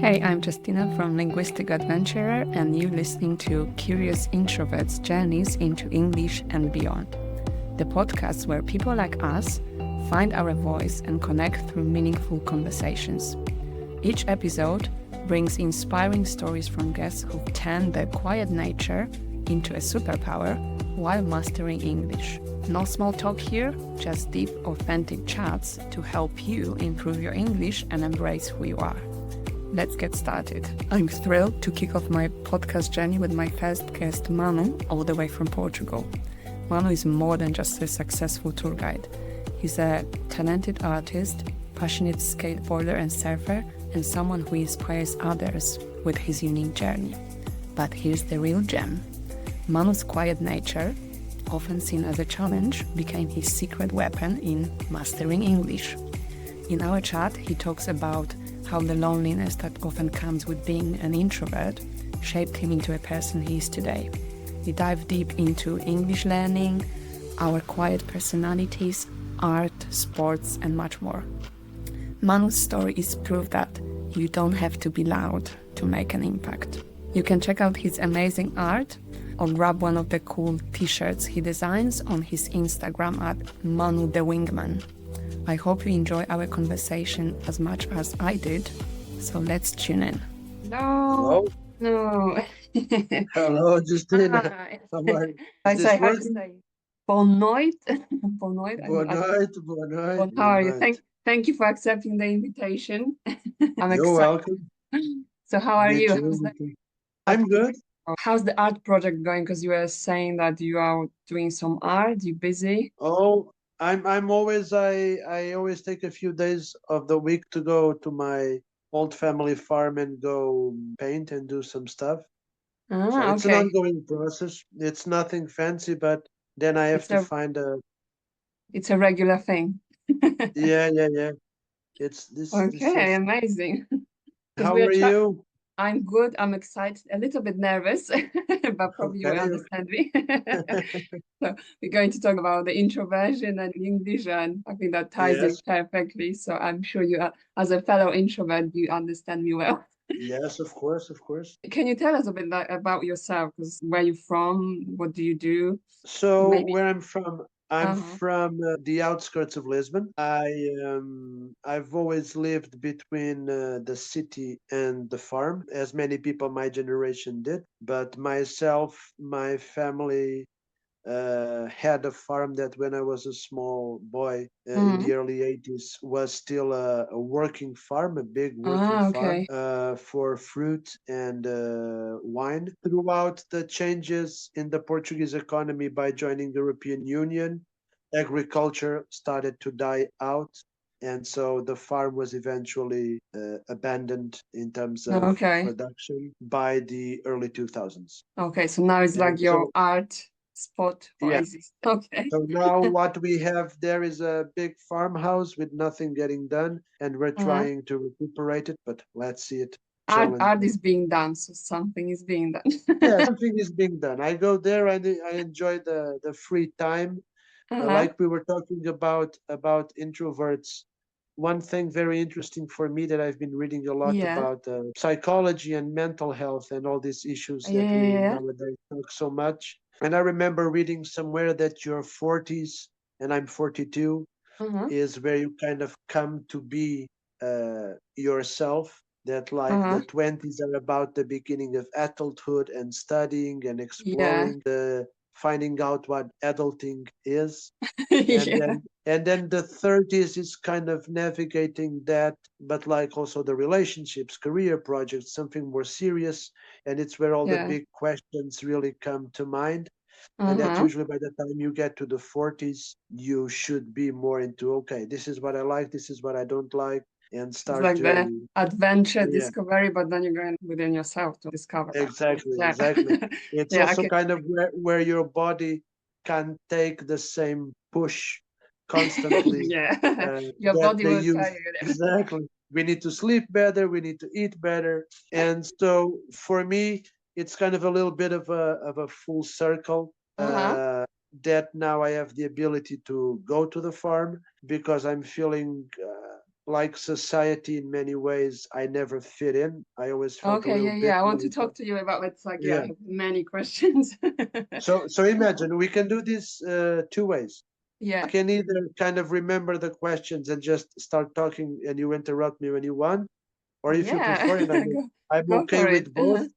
Hey, I'm Justina from Linguistic Adventurer, and you're listening to Curious Introverts' Journeys into English and Beyond, the podcast where people like us find our voice and connect through meaningful conversations. Each episode brings inspiring stories from guests who've turned their quiet nature into a superpower while mastering English. No small talk here, just deep, authentic chats to help you improve your English and embrace who you are. Let's get started. I'm thrilled to kick off my podcast journey with my first guest, Mannu, all the way from Portugal. Mannu is more than just a successful tour guide. He's a talented artist, passionate skateboarder and surfer, and someone who inspires others with his unique journey. But here's the real gem. Mannu's quiet nature, often seen as a challenge, became his secret weapon in mastering English. In our chat, he talks about how the loneliness that often comes with being an introvert shaped him into a person he is today. We dive deep into English learning, our quiet personalities, art, sports, and much more. Mannu's story is proof that you don't have to be loud to make an impact. You can check out his amazing art or grab one of the cool t-shirts he designs on his Instagram at Mannu the Wingman. I hope you enjoy our conversation as much as I did, so let's tune in. No, Hello, no. hello, Justina. Hi. How are you? I Is this say, how to working? say? Boa noite. Boa noite. Boa noite, boa noite, How are you? boa noite. Thank you for accepting the invitation. I'm You're excited. welcome. So how are Me you? too, me too. I'm good. How's the art project going? Because you were saying that you are doing some art. You busy? Oh, I'm always I always take a few days of the week to go to my old family farm and go paint and do some stuff. So it's an Okay. ongoing process. It's nothing fancy, but then I have It's to a find a it's a regular thing. yeah. This Okay, is amazing. Because how we are are you? I'm good. I'm excited, a little bit nervous, but probably you will Okay, understand me. okay. So we're going to talk about the introversion and English, and I think that ties in Yes. perfectly. So I'm sure you, are, as a fellow introvert, you understand me well. Yes, of course, of course. Can you tell us a bit about yourself? Because where you from? What do you do? So Maybe. where I'm Uh-huh. from the outskirts of Lisbon. I've always lived between the city and the farm, as many people my generation did. But myself, my family had a farm that when I was a small boy in Mm-hmm. the early 80s was still a working farm, a big working farm Okay. for fruit and wine. Throughout the changes in the Portuguese economy by joining the European Union, agriculture started to die out. And so the farm was eventually abandoned in terms of Okay. production by the early 2000s. Okay. So now it's like And your so, art spot for yeah, Isis. Okay. so now what we have there is a big farmhouse with nothing getting done, and we're Uh-huh. trying to recuperate it, but let's see it Art challenging. is being done, so something is being Yeah, done. something is being done. I go there and I enjoy the free time. Uh-huh. Like we were talking about introverts. One thing very interesting for me that I've been reading a lot Yeah. about psychology and mental health and all these issues Yeah, that we yeah, nowadays talk so much. And I remember reading somewhere that your 40s, and I'm 42, yeah. Uh-huh. is where you kind of come to be yourself. That like Uh-huh. the 20s are about the beginning of adulthood and studying and Yeah. exploring the finding out what adulting is, and Yeah. then the 30s is kind of navigating that, but like also the relationships, career projects, something more serious, and it's where all the Yeah. big questions really come to mind. And that Uh-huh. usually by the time you get to the 40s, you should be more into, okay, this is what I like, this is what I don't like, and It's start like the to, adventure yeah, discovery, but then you're going within yourself to discover that. exactly, Yeah. exactly. It's Yeah, I also can. kind of where your body can take the same push constantly Yeah. Your that body they will tell use. you that. Exactly. We need to sleep better, we need to eat better. And so for me, it's kind of a little bit of a full circle. Uh-huh. That now I have the ability to go to the farm because I'm feeling like society in many ways, I never fit in. I always felt a Okay, little yeah, yeah. I want to bit. talk to you about it's like, yeah, I Yeah. have many questions. So imagine we can do this two ways. I Yeah, can either kind of remember the questions and just start talking, and you interrupt me when you want, or if you yeah. prefer, and I'm Go okay for it. with both.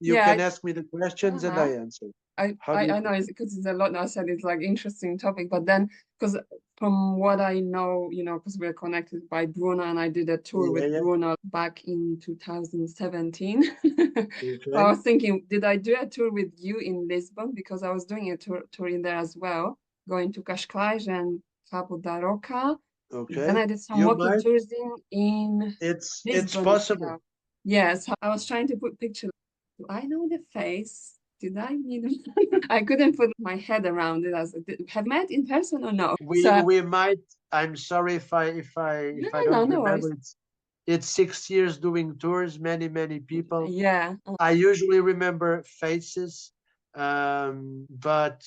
You Yeah, can ask me the questions and I uh-huh. answer. I, How do I you I know prefer? it's because it's a lot. I said it's like interesting topic, but then because from what I know, because we're connected by Bruno, and I did a tour Yeah, with yeah. Bruno back in 2017. So I Okay, was thinking, did I do a tour with you in Lisbon? Because I was doing a tour in there as well, going to Cascais and Cabo da Roca. Then okay. I did some You walking might. tours in It's Lisbon. possible. Yeah. Yes, I was trying to put pictures. Do I know the face? Did I need I couldn't put my head around it have met in person or no? So We might. I'm sorry no, if I no, don't no remember. worries. It's 6 years doing tours, many people. Yeah. I usually remember faces, but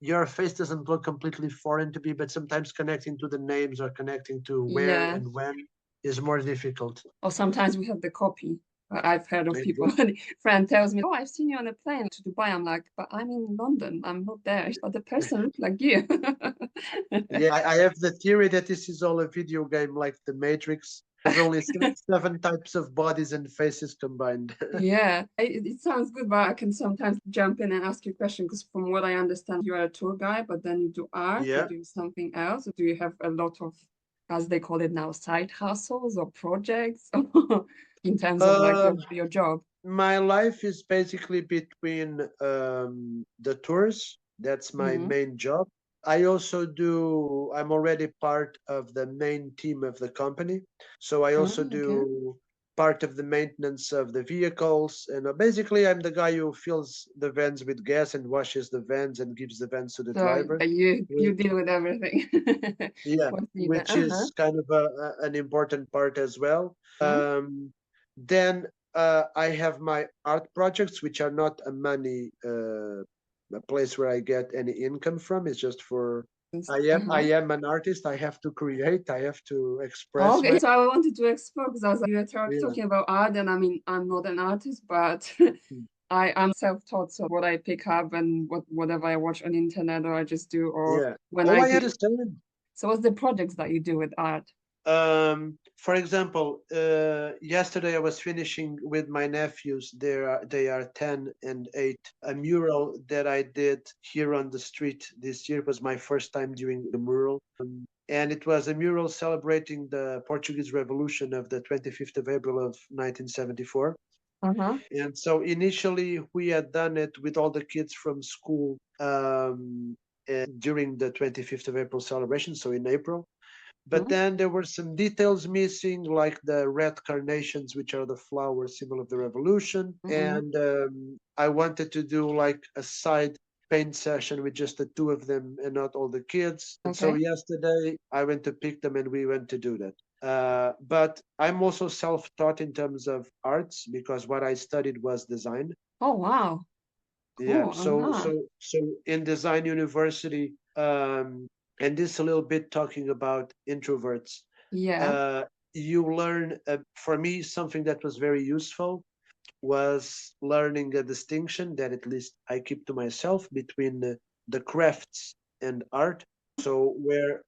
your face doesn't look completely foreign to me. But sometimes connecting to the names or connecting to where Yeah. and when is more difficult. Or sometimes we have the copy. I've heard of people. Exactly. Friend tells me, "Oh, I've seen you on a plane to Dubai." I'm like, "But I'm in London. I'm not there." But the person looks like you. Yeah, I have the theory that this is all a video game like The Matrix. There's only seven types of bodies and faces combined. Yeah, it sounds good, but I can sometimes jump in and ask you a question because from what I understand, you are a tour guide, but then you do art, you Yeah. do something else. Do you have a lot of, as they call it now, side hustles or projects in terms of like Uh, your job? my life is basically between the tours. That's my Hmm. main job. I'm already part of the main team of the company. So I also Oh, okay. do part of the maintenance of the vehicles. And basically, I'm the guy who fills the vans with gas and washes the vans and gives the vans to the So driver. you deal with everything. Yeah, What's needed? which Uh-huh. is kind of an important part as well. Huh? Then I have my art projects, which are not a place where I get any income from. It's just for I Uh-huh. am an artist. I have to create. I have to express Okay, my. so I wanted to explore because I was like, you were Yeah. talking about art, and I mean, I'm not an artist, but Mm. I'm self-taught. So what I pick up and whatever I watch on internet or I just do, or Yeah. when Oh, I I do. understand. So what's the projects that you do with art? For example, yesterday I was finishing with my nephews. They are 10 and 8. A mural that I did here on the street this year was my first time doing the mural. And it was a mural celebrating the Portuguese Revolution of the 25th of April of 1974. Uh-huh. And so initially we had done it with all the kids from school during the 25th of April celebration, so in April. But Mhm. then there were some details missing, like the red carnations, which are the flower symbol of the revolution. Mhm. And I wanted to do like a side paint session with just the two of them and not all the kids. And so Okay. yesterday I went to pick them and we went to do that. But I'm also self-taught in terms of arts because what I studied was design. Oh, wow. Yeah, Cool. Uh-huh. so in design university, and this a little bit talking about introverts, Yeah. uh, you learn. For me, something that was very useful was learning a distinction that at least I keep to myself between the crafts and art. So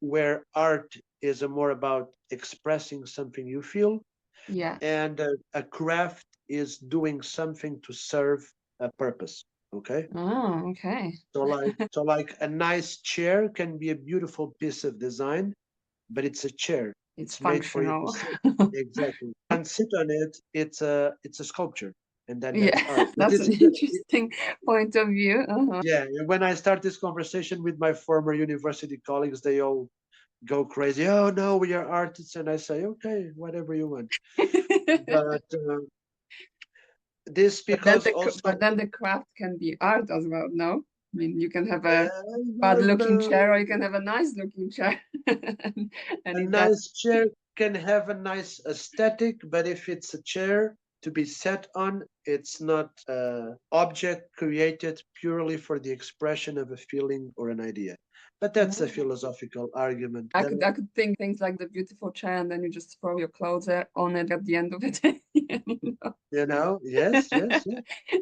where art is more about expressing something you feel, Yeah. and a craft is doing something to serve a purpose. Okay. Oh, okay. So like a nice chair can be a beautiful piece of design, but it's a chair. It's It's made for you to functional. sit. Exactly. And sit on it, it's a sculpture, and then that's Yeah, art. But that's an interesting point of view. Uh-huh. yeah, when I start this conversation with my former university colleagues, they all go crazy. Oh no, we are artists, and I say, okay, whatever you want. But this because But also then the craft can be art as well, no? I mean, you can have a bad looking chair or you uh, can have a nice looking chair. And a if that's nice chair can have a nice aesthetic, but if it's a chair to be sat on, it's not an object created purely for the expression of a feeling or an idea. But that's a philosophical argument. I could think things like the beautiful chair, and then you just throw your clothes on it at the end of the day. Yes, yes, yes.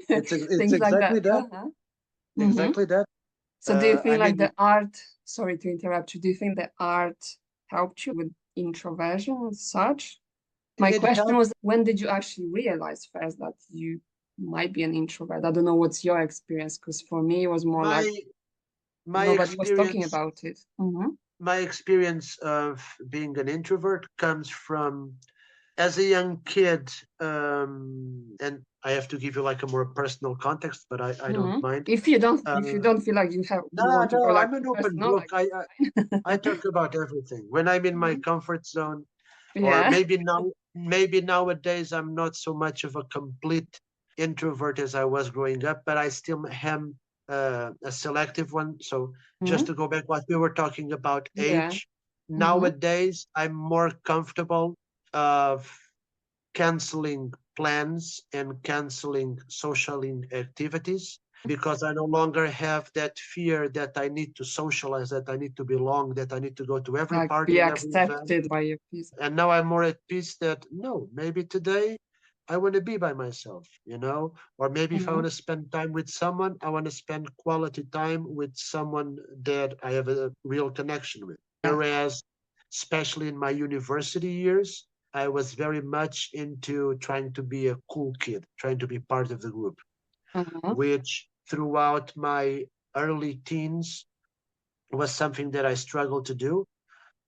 It's Things like exactly that. that. Exactly that. So do you I think like mean, the art, sorry to interrupt you, do you think the art helped you with introversion and such? My it question helped was, when did you actually realize first that you might be an introvert? I don't know what's your experience, because for me it was more like my my nobody was talking experience about it. my experience of being an introvert comes from as a young kid, and I have to give you like a more personal context, but I don't mind. If you don't, Uh, if you don't feel like you no, want to go no, like I'm an too open personal, book. like I talk about everything. When I'm in my comfort zone, or yeah. maybe nowadays I'm not so much of a complete introvert as I was growing up, but I still am a selective one. So just Mhm. to go back what we were talking about Yeah. age, hmm nowadays I'm more comfortable of canceling plans and canceling social activities because I no longer have that fear that I need to socialize, that I need to belong, that I need to go to every Like party be and every event. accepted by your peers. And now I'm more at peace that no, maybe today I want to be by myself, or maybe if I want hmm to spend time with someone, I want to spend quality time with someone that I have a real connection with. Yeah. Whereas, especially in my university years, I was very much into trying to be a cool kid, trying to be part of the group, Uh-huh. which throughout my early teens was something that I struggled to do.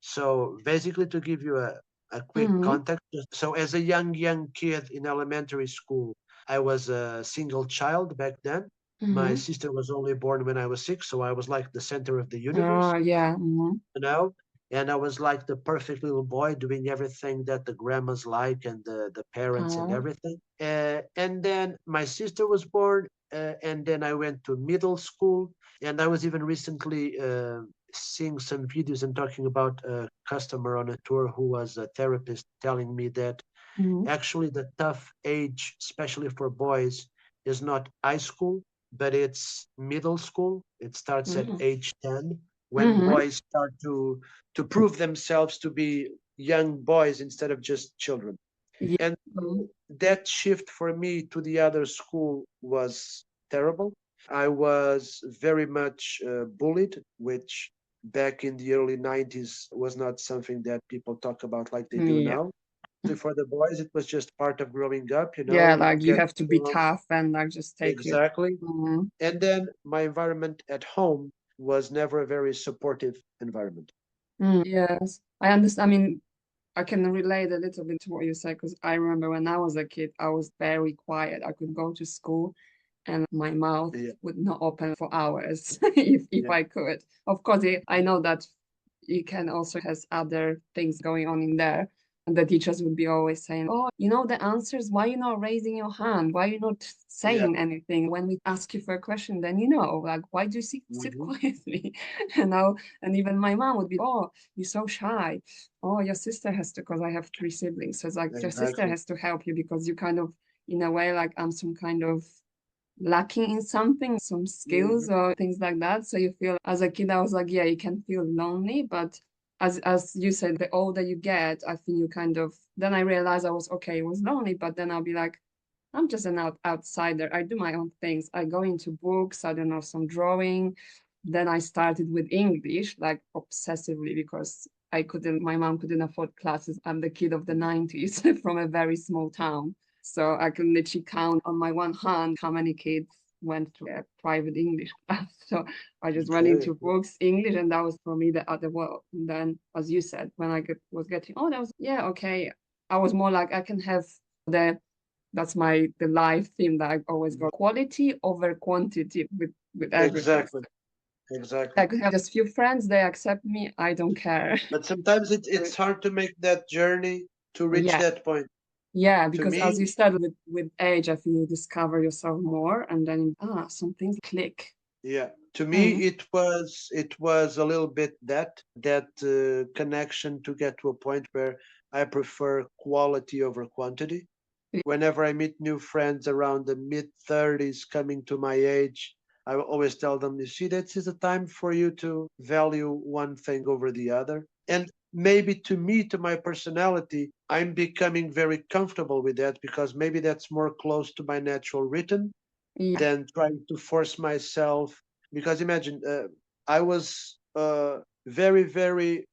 So basically, to give you a quick hmm context, so as a young kid in elementary school, I was a single child back then. My hmm sister was only born when I was 6, so I was like the center of the Oh, universe, yeah. you know. And I was like the perfect little boy doing everything that the grandmas like and the parents and Oh. everything. And then my sister was born, and then I went to middle school. And I was even recently seeing some videos and talking about a customer on a tour who was a therapist telling me that hmm actually the tough age, especially for boys, is not high school, but it's middle school. It starts at hmm age 10 when hmm boys start to prove themselves to be young boys instead of just children. Yeah. And so that shift for me to the other school was terrible. I was very much bullied, which back in the early 90s was not something that people talk about like they do Yeah. now. For the boys, it was just part of growing up, Yeah, like you get have to be along. tough and like just take it. Exactly. hmm And then my environment at home was never a very supportive environment. Yes, I understand. I mean, I can relate a little bit to what you said because I remember when I was a kid, I was very quiet. I could go to school and my mouth Yeah, would not open for hours if yeah. I could. Of course, I know that you can also has other things going on in there. And the teachers would be always saying, "Oh, you know the answers. Why you not raising your hand? Why you not Yeah. saying anything? When we ask you for a question, then you know, like, why do you sit hmm quietly?" And now, and even my mom would be, "Oh, you're so shy. Oh, your sister has to, because I have three siblings. So it's like your sister Exactly. has to help you because you kind of, in a way, like I'm some kind of lacking in something, some skills hmm or things like that. So you feel as a kid, I was like, yeah, you can feel lonely, but as you said, the older you get, I think you kind of then I realized I was okay, it was lonely, but then I'll be like, I'm just an outsider. I do my own things. I go into books, I don't know, some drawing. Then I started with English, like obsessively, because my mom couldn't afford classes. I'm the kid of the 90s from a very small town. So I can literally count on my one hand how many kids went to a private English class. So I just went Okay. into books, English, and that was for me the other world. And then, as you said, when was getting, oh, that was, yeah, okay. I was more like, I can have the that's the life theme that I always go quality over quantity with everything. Exactly. Exactly. I could have just few friends, they accept me, I don't care. But sometimes it's hard to make that journey to reach Yeah. that point. Yeah, To because as me, you said with age, I think you discover yourself more and then some things click. yeah, to me Mhm. it was a little bit that connection to get to a point where I prefer quality over quantity. Whenever I meet new friends around the mid 30s coming to my age, I will always tell them, you see, this is a time for you to value one thing over the other. And maybe to me, to my personality, I'm becoming very comfortable with that because maybe that's more close to my natural rhythm Yeah. than trying to force myself. Because imagine, I was very, very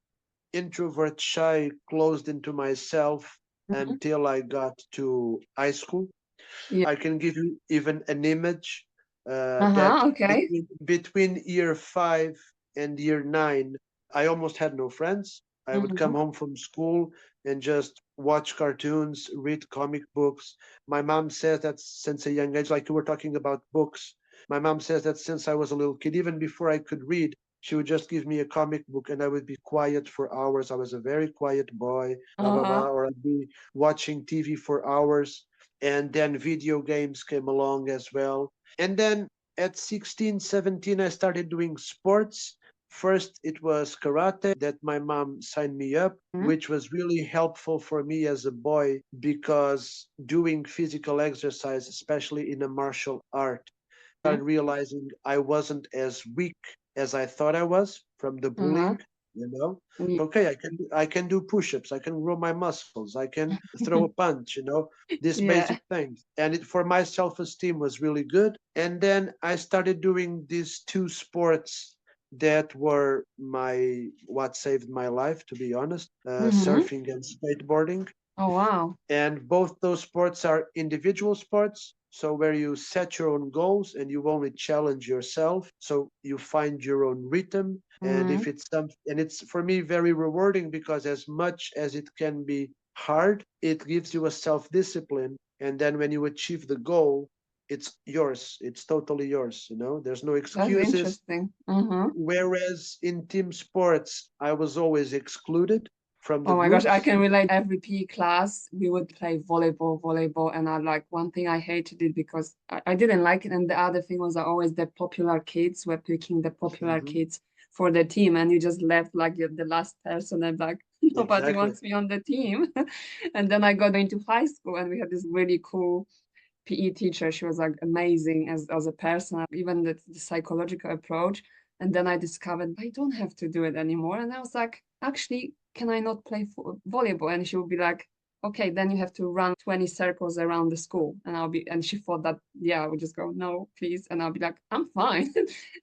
introvert, shy, closed into myself Mhm. until I got to high school. Yeah. I can give you even an image that Okay. between year 5 and year 9, I almost had no friends. I would come Mhm. home from school and just watch cartoons, read comic books. My mom says that since a young age, like you were talking about books, my mom says that since I was a little kid, even before I could read, she would just give me a comic book and I would be quiet for hours. I was a very quiet boy, blah, blah, Uh-huh. blah. Or I'd be watching TV for hours. And then video games came along as well. And then at 16, 17, I started doing sports. First, it was karate that my mom signed me up, Mhm. which was really helpful for me as a boy because doing physical exercise, especially in a martial art, started realizing I wasn't as weak as I thought I was from the Uh-huh. bullying, you know. Yeah. Okay, I can do push-ups, I can grow my muscles, I can throw a punch, these Yeah. basic things. And it for my self-esteem was really good. And then I started doing these two sports that were my what saved my life, to be honest, Mhm. surfing and skateboarding. Oh, wow. And both those sports are individual sports, so where you set your own goals and you only challenge yourself, so you find your own rhythm. And Mhm. if it's some and it's for me very rewarding because as much as it can be hard, it gives you a self-discipline, and then when you achieve the goal, it's yours, it's totally yours, there's no That's excuses. interesting. Mhm. Whereas in team sports I was always excluded from the Oh my gosh, I groups. can relate. Every PE class, we would play volleyball, and I like one thing I hated it because I didn't like it, and the other thing was that always the popular kids were picking the popular Mhm. kids for the team, and you just left like you're the last person, and like nobody Exactly. wants me on the team. And then I got into high school, and we had this really cool PE teacher. She was like amazing as a person, even the psychological approach. And then I discovered I don't have to do it anymore. And I was like, actually, can I not play volleyball? And she would be like, okay, then you have to run 20 circles around the school. And she thought that, yeah, I would just go, no, please. And I'll be like, I'm fine.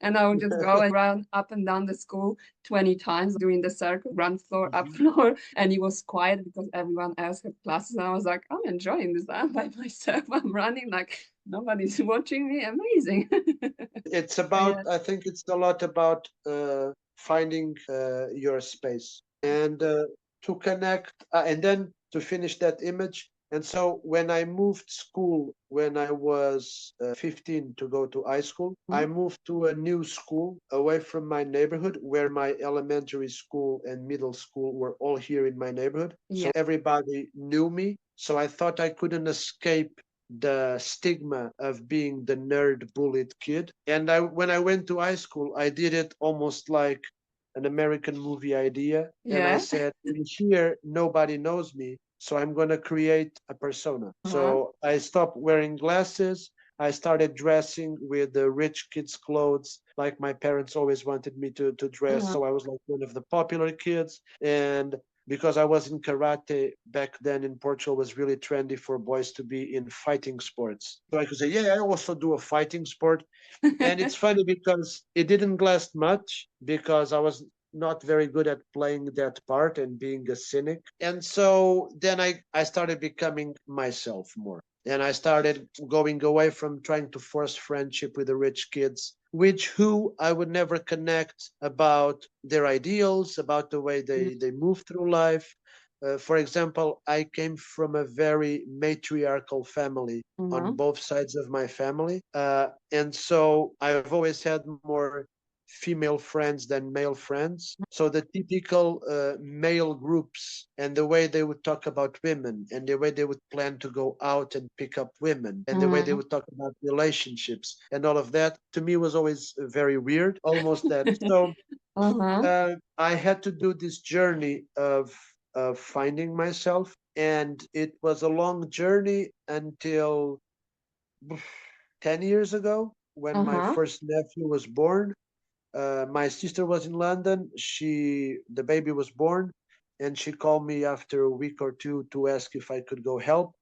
And I would just go and run up and down the school 20 times doing the circle, run floor, up Mhm. floor. And it was quiet because everyone else had classes. And I was like, I'm enjoying this. I'm by myself. I'm running like nobody's watching me. Amazing. It's Yeah. about, I think it's a lot about finding your space and to connect, and then to finish that image. And so when I moved school, when I was 15 to go to high school, I moved to a new school away from my neighborhood where my elementary school and middle school were all here in my neighborhood. So Yeah. everybody knew me. So I thought I couldn't escape the stigma of being the nerd bullied kid. And when I went to high school, I did it almost like an American movie idea. And I Yeah. said, in here, nobody knows me. So I'm going to create a persona. Uh-huh. So I stopped wearing glasses. I started dressing with the rich kids' clothes, like my parents always wanted me to dress. Uh-huh. So I was like one of the popular kids. And because I was in karate back then in Portugal, was really trendy for boys to be in fighting sports. So I could say, yeah, I also do a fighting sport. And it's funny because it didn't last much because I was not very good at playing that part and being a cynic. And so then I started becoming myself more. And I started going away from trying to force friendship with the rich kids, which who I would never connect about their ideals, about the way they move through life. For example, I came from a very matriarchal family on Uh-huh. both sides of my family. And so I've always had more female friends than male friends. So the typical male groups and the way they would talk about women and the way they would plan to go out and pick up women and the way they Uh-huh. would talk about relationships and all of that to me was always very weird, almost that. So Uh-huh. I had to do this journey of finding myself, and it was a long journey until 10 years ago. when my Uh-huh. first nephew was born. My sister was in London. The baby was born, and she called me after a week or two to ask if I could go help.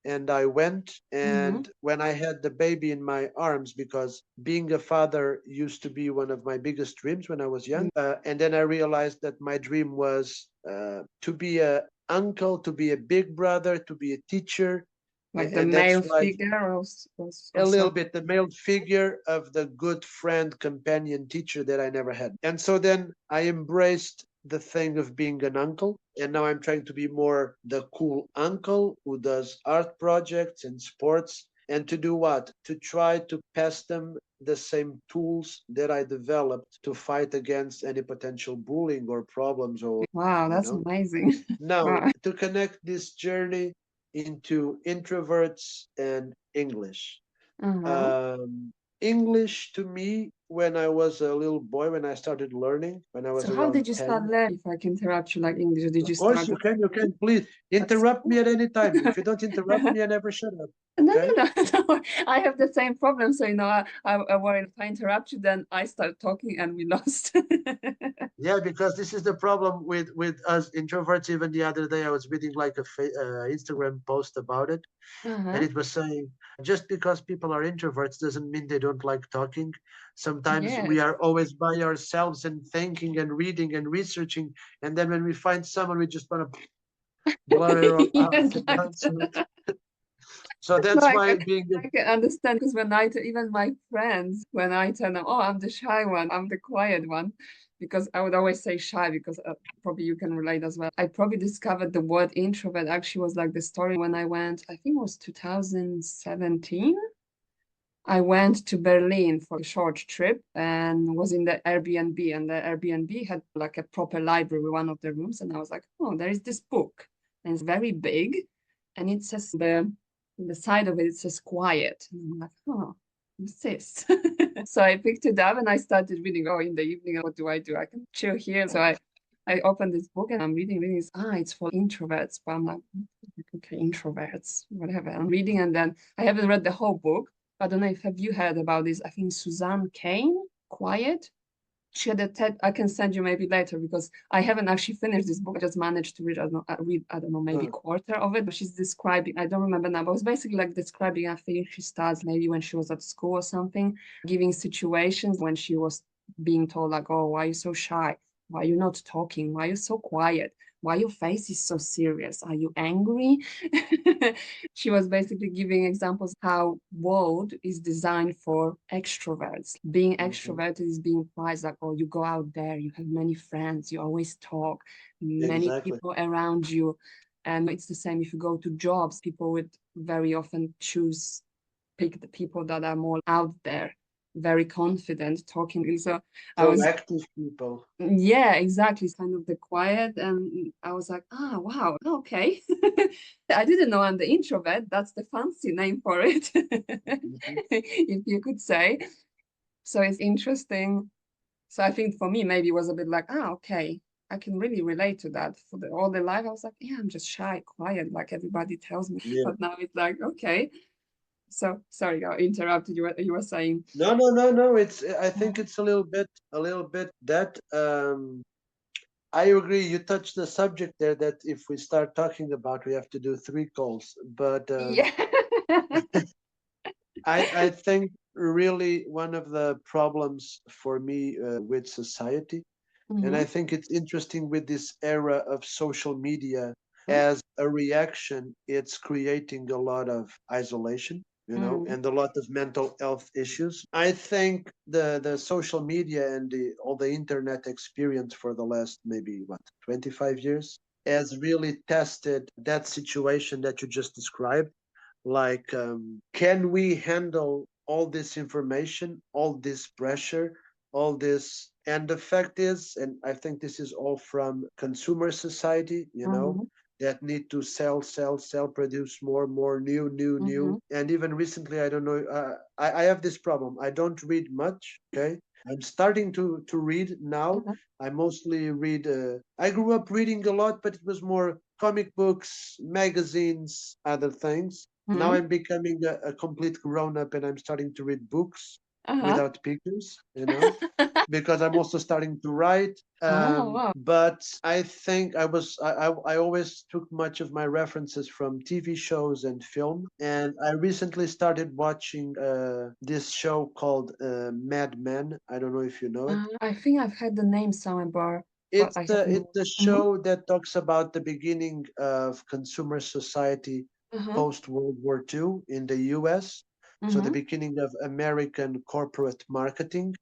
And I went. Mm-hmm. And when I had the baby in my arms, because being a father used to be one of my biggest dreams when I was young, and then I realized that my dream was to be a uncle, to be a big brother, to be a teacher. Like the And that's male why figure or a little so. bit the male figure of the good friend, companion, teacher that I never had. And so then I embraced the thing of being an uncle. And now I'm trying to be more the cool uncle who does art projects and sports. And to do what? To try to pass them the same tools that I developed to fight against any potential bullying or problems, or, Wow, you that's know. amazing. Now, Wow. to connect this journey into introverts and English. Uh-huh. Um, English to me, when I was a little boy, when I started learning, when I was So how around did you start 10. learning? If I can interrupt you, like English, or did Of you course, start you with can, you can. Please at interrupt me school? at any time. If you don't interrupt me, I never shut up. No, Okay? no, no, don't worry. I have the same problem. So, I worry if I interrupt you, then I start talking and we lost. Yeah, because this is the problem with us introverts. Even the other day, I was reading like a Instagram post about it, and Uh-huh. it was saying just because people are introverts doesn't mean they don't like talking. Sometimes we Yes. are always by ourselves and thinking and reading and researching, and then when we find someone, we just want to blur it all out. Yes, like So no, that's why being I can understand because even my friends, when I tell them, oh, I'm the shy one, I'm the quiet one, because I would always say shy because probably you can relate as well. I probably discovered the word introvert actually was like the story when I went, I think it was 2017. I went to Berlin for a short trip and was in the Airbnb, and the Airbnb had like a proper library, one of the rooms. And I was like, oh, there is this book, and it's very big. And it says the side of it, it says quiet. And I'm like, oh, what's this? So I picked it up and I started reading. Oh, in the evening, what do? I can chill here. So I opened this book and I'm reading. It's for introverts. But I'm like, okay, introverts, whatever. I'm reading and then I haven't read the whole book. I don't know if have you heard about this. I think Suzanne Cain, Quiet. She had a TED. I can send you maybe later because I haven't actually finished this book. I just managed to read, I don't know, maybe uh, quarter of it. But she's describing, I don't remember now, but it was basically like describing, I think she starts maybe when she was at school or something, giving situations when she was being told like, oh, why are you so shy? Why are you not talking? Why are you so quiet? Why your face is so serious? Are you angry? She was basically giving examples how world is designed for extroverts. Being mhm, extroverted is being prized like, oh, you go out there, you have many friends, you always talk, many exactly. people around you. And it's the same if you go to jobs, people would very often pick the people that are more out there, very confident, talking. And so I was Proactive people. yeah, exactly. It's kind of the quiet. And I was like, ah, wow, okay. I didn't know I'm the introvert. That's the fancy name for it, Mhm. if you could say. So it's interesting. So I think for me, maybe it was a bit like, ah, okay, I can really relate to that. For all the life, I was like, yeah, I'm just shy, quiet, like everybody tells me. Yeah. But now it's like, okay. So sorry, I interrupted you. You were saying, No, no, no, no. I think uh, it's a little bit that. I agree. You touched the subject there that if we start talking about, we have to do three calls. But yeah. I think really one of the problems for me with society, and I Hmm. think it's interesting with this era of social media, as a reaction, it's creating a lot of isolation, Mm. and a lot of mental health issues. I think the social media and all the internet experience for the last maybe what 25 years has really tested that situation that you just described. Like, can we handle all this information, all this pressure, all this? And the fact is, and I think this is all from consumer society, Mhm, that need to sell, sell, sell, produce more, more, new, new, new. mhm, And even recently, I don't know, I have this problem. I don't read much, okay? I'm starting to read now. mhm, I mostly read, I grew up reading a lot, but it was more comic books, magazines, other things. Now I'm becoming a complete grown-up and I'm starting to read books without pictures, because I'm also starting to write. Oh, wow. But I think I always took much of my references from TV shows and film, and I recently started watching this show called Mad Men. I don't know if you know it. I think I've had the name somewhere, but I haven't. It's a show that talks about the beginning of consumer society post World War II in the US. So the beginning of American corporate marketing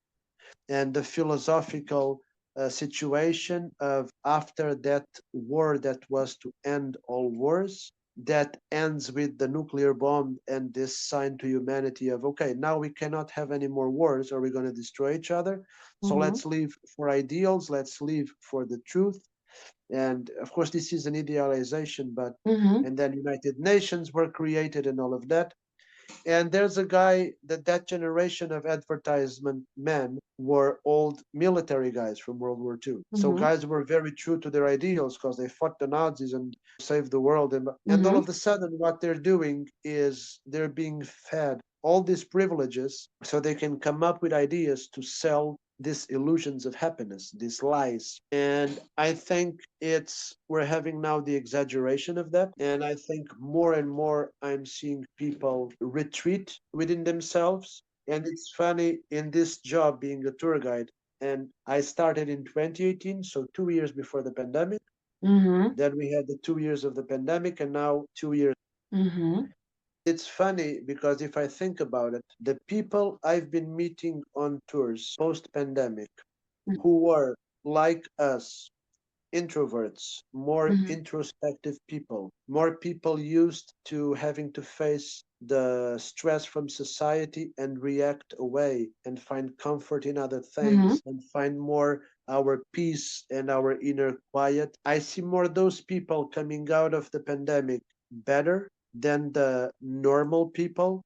and the philosophical situation of after that war that was to end all wars, that ends with the nuclear bomb and this sign to humanity of, okay, now we cannot have any more wars or we're going to destroy each other. So let's live for ideals, let's live for the truth. And of course, this is an idealization, but and then United Nations were created and all of that. And there's a guy that generation of advertisement men were old military guys from World War II. So guys were very true to their ideals because they fought the Nazis and saved the world. And all of a sudden, what they're doing is they're being fed all these privileges so they can come up with ideas to sell these illusions of happiness, these lies. And I think we're having now the exaggeration of that. And I think more and more I'm seeing people retreat within themselves. And it's funny in this job being a tour guide. And I started in 2018, so 2 years before the pandemic. Then we had the 2 years of the pandemic, and now 2 years. It's funny because if I think about it, the people I've been meeting on tours post-pandemic who were like us, introverts, more introspective people, more people used to having to face the stress from society and react away and find comfort in other things and find more our peace and our inner quiet. I see more those people coming out of the pandemic better than the normal people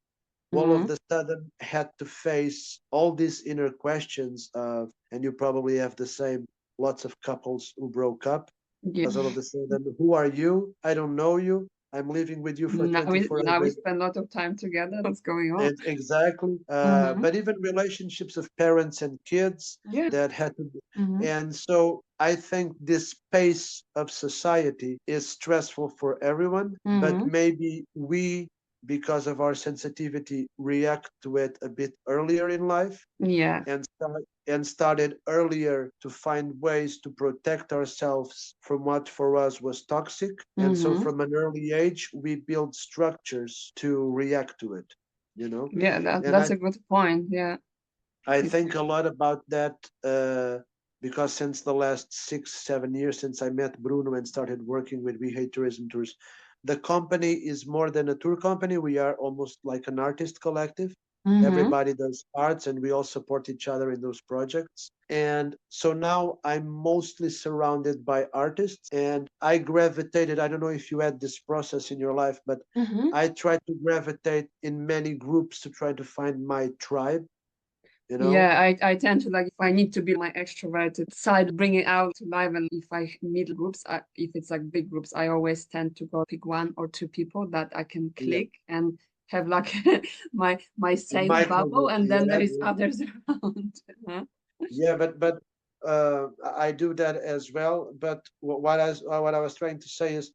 who all of a sudden had to face all these inner questions of, and you probably have the same, lots of couples who broke up because all of a sudden, who are you? I don't know you. I'm living with you for 24 Now we hours. spend a lot of time together. What's going on? Exactly. But even relationships of parents and kids that had to be. And so I think this pace of society is stressful for everyone, but maybe we, because of our sensitivity, react to it a bit earlier in life and started earlier to find ways to protect ourselves from what for us was toxic. And so from an early age, we build structures to react to it, that's a good point. I think a lot about that because since the last 6-7 years, since I met Bruno and started working with 𝑔𝐸𝐻 Tourism Tours, the company is more than a tour company. We are almost like an artist collective. Everybody does arts and we all support each other in those projects. And so now I'm mostly surrounded by artists and I gravitated, I don't know if you had this process in your life, but I try to gravitate in many groups to try to find my tribe. I tend to, like, if I need to be my extroverted side, bring it out to life. And if I meet groups, if it's like big groups, I always tend to go pick 1 or 2 people that I can click and have like my safe bubble, and then there is others around. But I do that as well. But what I was trying to say is,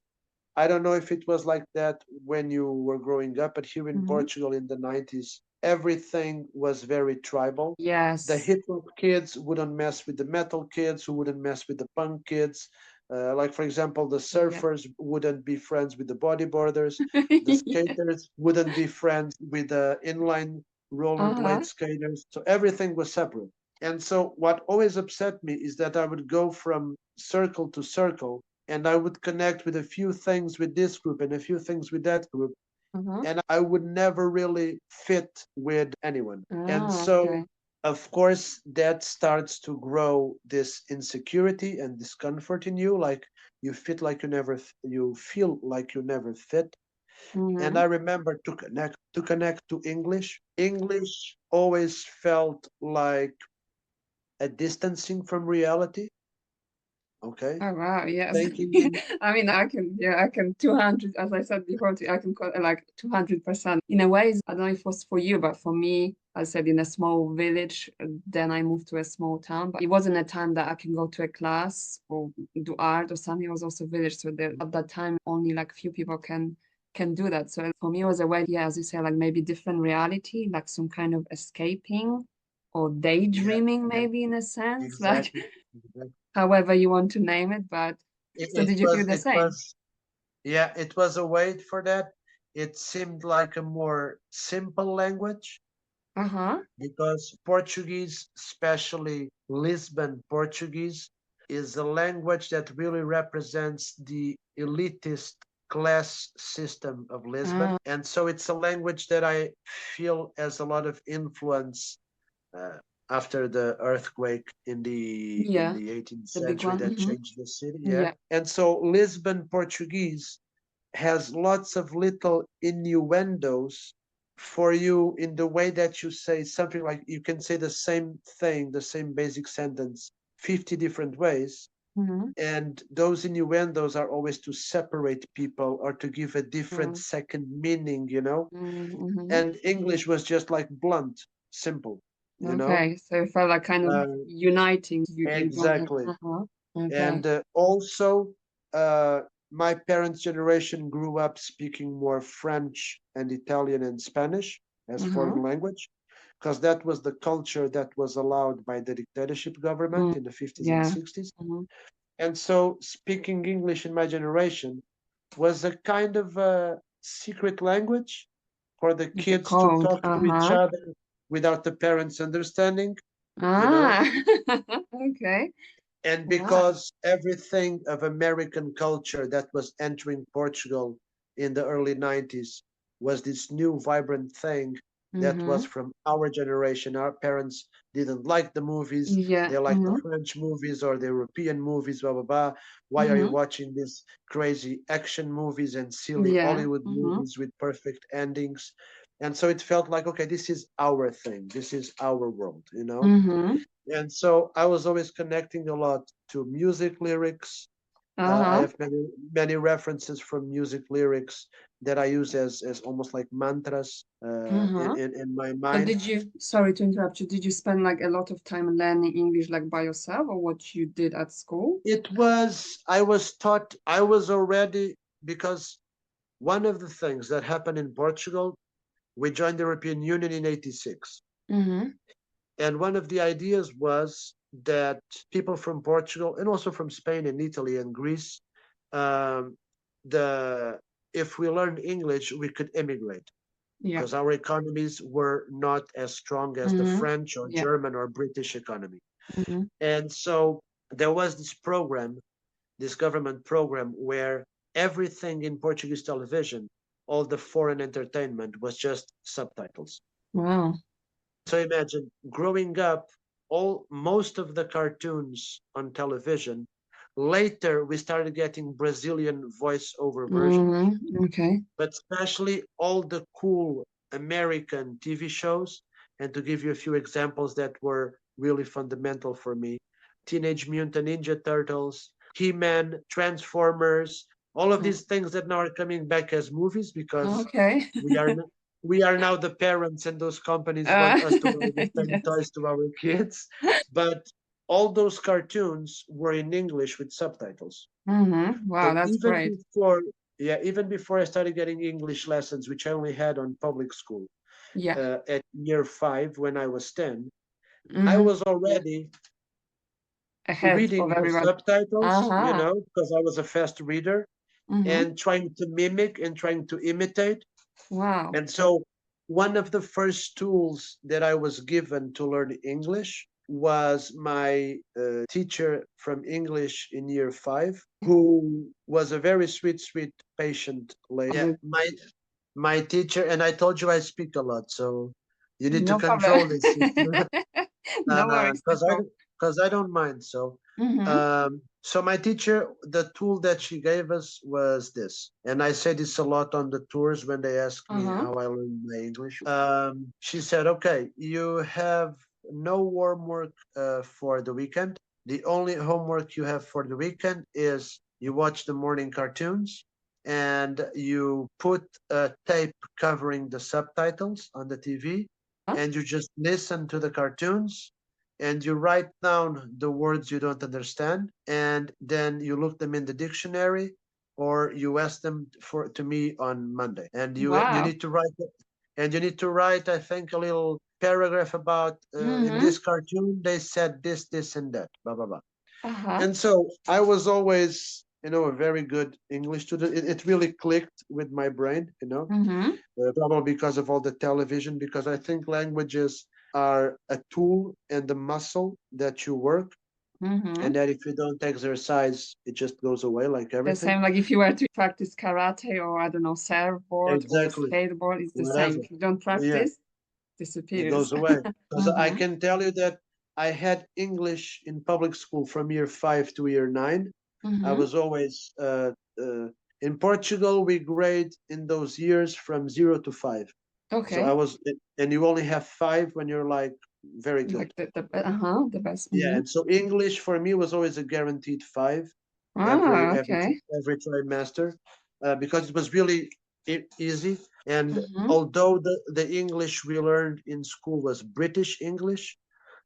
I don't know if it was like that when you were growing up, but here in Portugal in the 90s, everything was very tribal. The hip hop kids wouldn't mess with the metal kids, who wouldn't mess with the punk kids. Like, for example, the surfers wouldn't be friends with the bodyboarders. The skaters wouldn't be friends with the inline rollerblade skaters. So everything was separate. And so what always upset me is that I would go from circle to circle and I would connect with a few things with this group and a few things with that group. And I would never really fit with anyone. And so, of course, that starts to grow this insecurity and discomfort in you. Like you feel like you never fit. And I remember to connect to English. English always felt like a distancing from reality. Okay, Oh wow, yes. thinking in I mean, I can 200, as I said before, I can call it like 200%. In a way, I don't know if it was for you, but for me, I said in a small village, then I moved to a small town, but it wasn't a time that I can go to a class or do art or something. It was also village, so there, at that time, only like few people can do that. So for me, it was a way, yeah, as you say, like maybe different reality, like some kind of escaping or yeah, daydreaming, yeah, maybe in a sense, like exactly. Exactly. however you want to name it. But It, so it did you feel was the it same? was yeah, it was a wait for that. It seemed like a more simple language Uh-huh. because Portuguese, especially Lisbon Portuguese, is a language that really represents the elitist class system of Lisbon. Ah, And so it's a language that I feel has a lot of influence uh, after the earthquake in yeah, the 18th the big century one. that changed the city. Yeah. Yeah. And so Lisbon Portuguese has lots of little innuendos for you in the way that you say something. Like you can say the same thing, the same basic sentence 50 different ways, Mm-hmm. and those innuendos are always to separate people or to give a different second meaning, you know. Mm-hmm. And English was just like blunt, simple, you know. Okay, so it felt like kind of uh, uniting. You don't have. exactly. Uh-huh. Okay. And also, uh, my parents' generation grew up speaking more French and Italian and Spanish as Uh-huh. foreign language, because that was the culture that was allowed by the dictatorship government Mm. in the 50s and Yeah. 60s. Mm-hmm. And so, speaking English in my generation was a kind of a secret language for the Like a kids to code. talk to each Uh-huh. other without the parents understanding, you know. Ah. Okay. And Wow. because everything of American culture that was entering Portugal in the early 90s was this new vibrant thing that was Mm-hmm. from our generation. Our parents didn't like the movies, Yeah. they liked the Mm-hmm. French movies or the European movies, blah blah blah. Why are you Mm-hmm. watching these crazy action movies and silly Yeah. Hollywood Mm-hmm. movies with perfect endings? And so it felt like, okay, this is our thing, this is our world, you know. Mm-hmm. And so I was always connecting a lot to music lyrics. I Uh-huh. have many references from music lyrics that I use as almost like mantras Uh-huh. in my So mind. did you, sorry to interrupt you, did you spend like a lot of time learning English like by yourself or what you did at school? It was I was taught I was already because one of the things that happened in Portugal, we joined the European Union in '86. Mm-hmm. And one of the ideas was that people from Portugal and also from Spain and Italy and Greece, um, the if we learned English, we could immigrate Yeah. because our economies were not as strong as the Mm-hmm. French or Yeah. German or British economy. Mm-hmm. And so there was this program, this government program, where everything in Portuguese television, all the foreign entertainment was just subtitles. Wow. So imagine growing up, all most of the cartoons on television. Later, we started getting Brazilian voice-over versions, Mm-hmm. Okay. but especially all the cool American TV shows. And to give you a few examples that were really fundamental for me: Teenage Mutant Ninja Turtles, He-Man, Transformers, all of Oh, these things that now are coming back as movies because okay. we are we are now the parents and those companies Uh, want us to buy the same yes. toys to our kids. But all those cartoons were in English with subtitles. Mm-hmm. Wow, So that's even great. before, yeah, even before I started getting English lessons, which I only had on public school Yeah. at year 5 when I was 10, I Mm-hmm. was already Ahead of reading the everyone. subtitles, you Uh-huh. know, because I was a fast reader Mm-hmm. and trying to mimic and trying to imitate. Wow. And so one of the first tools that I was given to learn English was my teacher from English in year 5, who was a very sweet, sweet, patient lady. Yeah, Um, my teacher, and I told you I speak a lot, so you need to No problem. control this No worries at all. because I don't mind. So, Mm-hmm. so my teacher, the tool that she gave us was this, and I say this a lot on the tours when they ask me Uh-huh. how I learned my English. She said, "Okay, you have no homework for the weekend. The only homework you have for the weekend is you watch the morning cartoons and you put a tape covering the subtitles on the TV and you just listen to the cartoons and you write down the words you don't understand and then you look them in the dictionary or you ask them to me on Monday. And you Wow. need to write it, and you need to write, I think, a little paragraph about in this cartoon they said this and that, blah blah blah. And so I was always, a very good English student. It really clicked with my brain, probably because of all the television, because I think languages are a tool and a muscle that you work, and that if you don't exercise, it just goes away like The everything. same, like if you were to practice karate or I don't know, surfboard Exactly. or skateboard, it's the Whatever. same. If you don't Yeah, practice, it disappears. goes away. Because I can tell you that I had English in public school from year 5 to year 9. I was always in Portugal. We grade in those years from 0 to 5. So Okay. I was, and you only have 5 when you're like very good. Like the best. Yeah, and so English for me was always a guaranteed 5 Okay. every trimester, because it was really easy. And Mhm. although the English we learned in school was British English,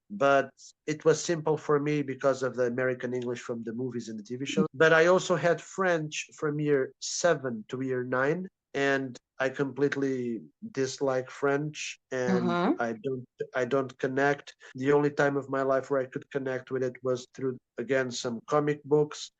but it was simple for me because of the American English from the movies and the TV shows. But I also had French from year 7 to year 9, and I completely dislike French, and I don't connect. The only time of my life where I could connect with it was through, again, some comic books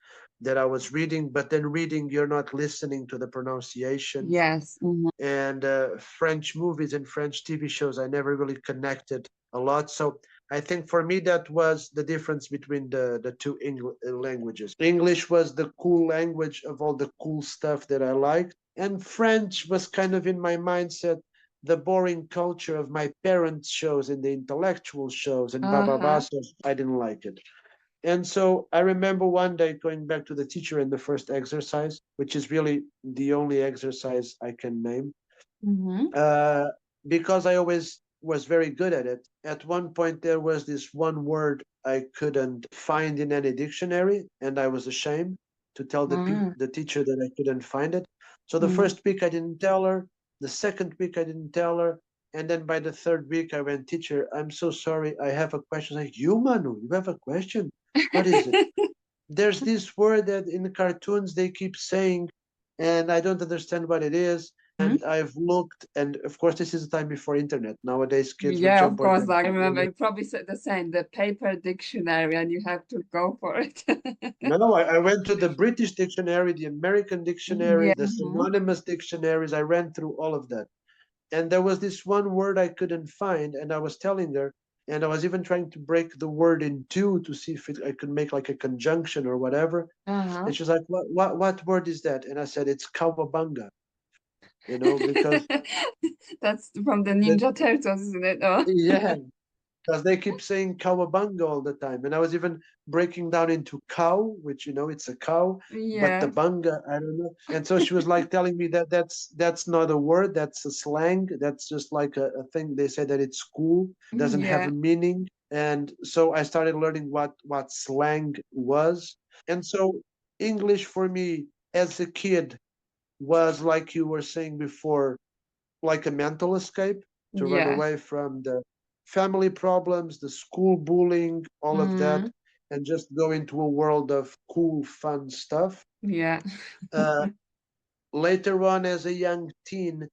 that I was reading, but then reading, you're not listening to the pronunciation. Yes. And French movies and French TV shows, I never really connected a lot. So I think for me that was the difference between the two languages. English was the cool language of all the cool stuff that I liked, and French was kind of in my mindset the boring culture of my parents' shows and the intellectual shows and blah blah blah. So I didn't like it. And so I remember one day going back to the teacher in the first exercise, which is really the only exercise I can name, because I always was very good at it. At one point, there was this one word I couldn't find in any dictionary, and I was ashamed to tell the teacher that I couldn't find it. So the first week I didn't tell her, the second week I didn't tell her, and then by the third week I went, teacher, I'm so sorry, I have a question. Like, you, Manu, you have a question? What is it? There's this word that in the cartoons they keep saying, and I don't understand what it is. And I've looked, and of course, this is the time before internet. Nowadays, kids would Yeah, jump of course. on Like I remember you probably said the same, the paper dictionary, and you have to go for it. No, I went to the British dictionary, the American dictionary, Yeah. the synonymous dictionaries. I ran through all of that. And there was this one word I couldn't find, and I was telling her, and I was even trying to break the word in two to see if I could make like a conjunction or whatever. And she's like, what word is that? And I said, it's cowabunga, because That's from the Ninja Turtles, isn't it? Oh. yeah, because they keep saying cowabunga all the time. And I was even breaking down into cow, which, it's a cow, but the bunga, I don't know. And so she was like telling me that that's not a word, that's a slang. That's just like a thing. They say that it's cool, doesn't have a meaning. And so I started learning what slang was. And so English for me as a kid was, like you were saying before, like a mental escape to run away from the family problems, the school bullying, all of that, and just go into a world of cool, fun stuff. Yeah. Later on, as a young teen,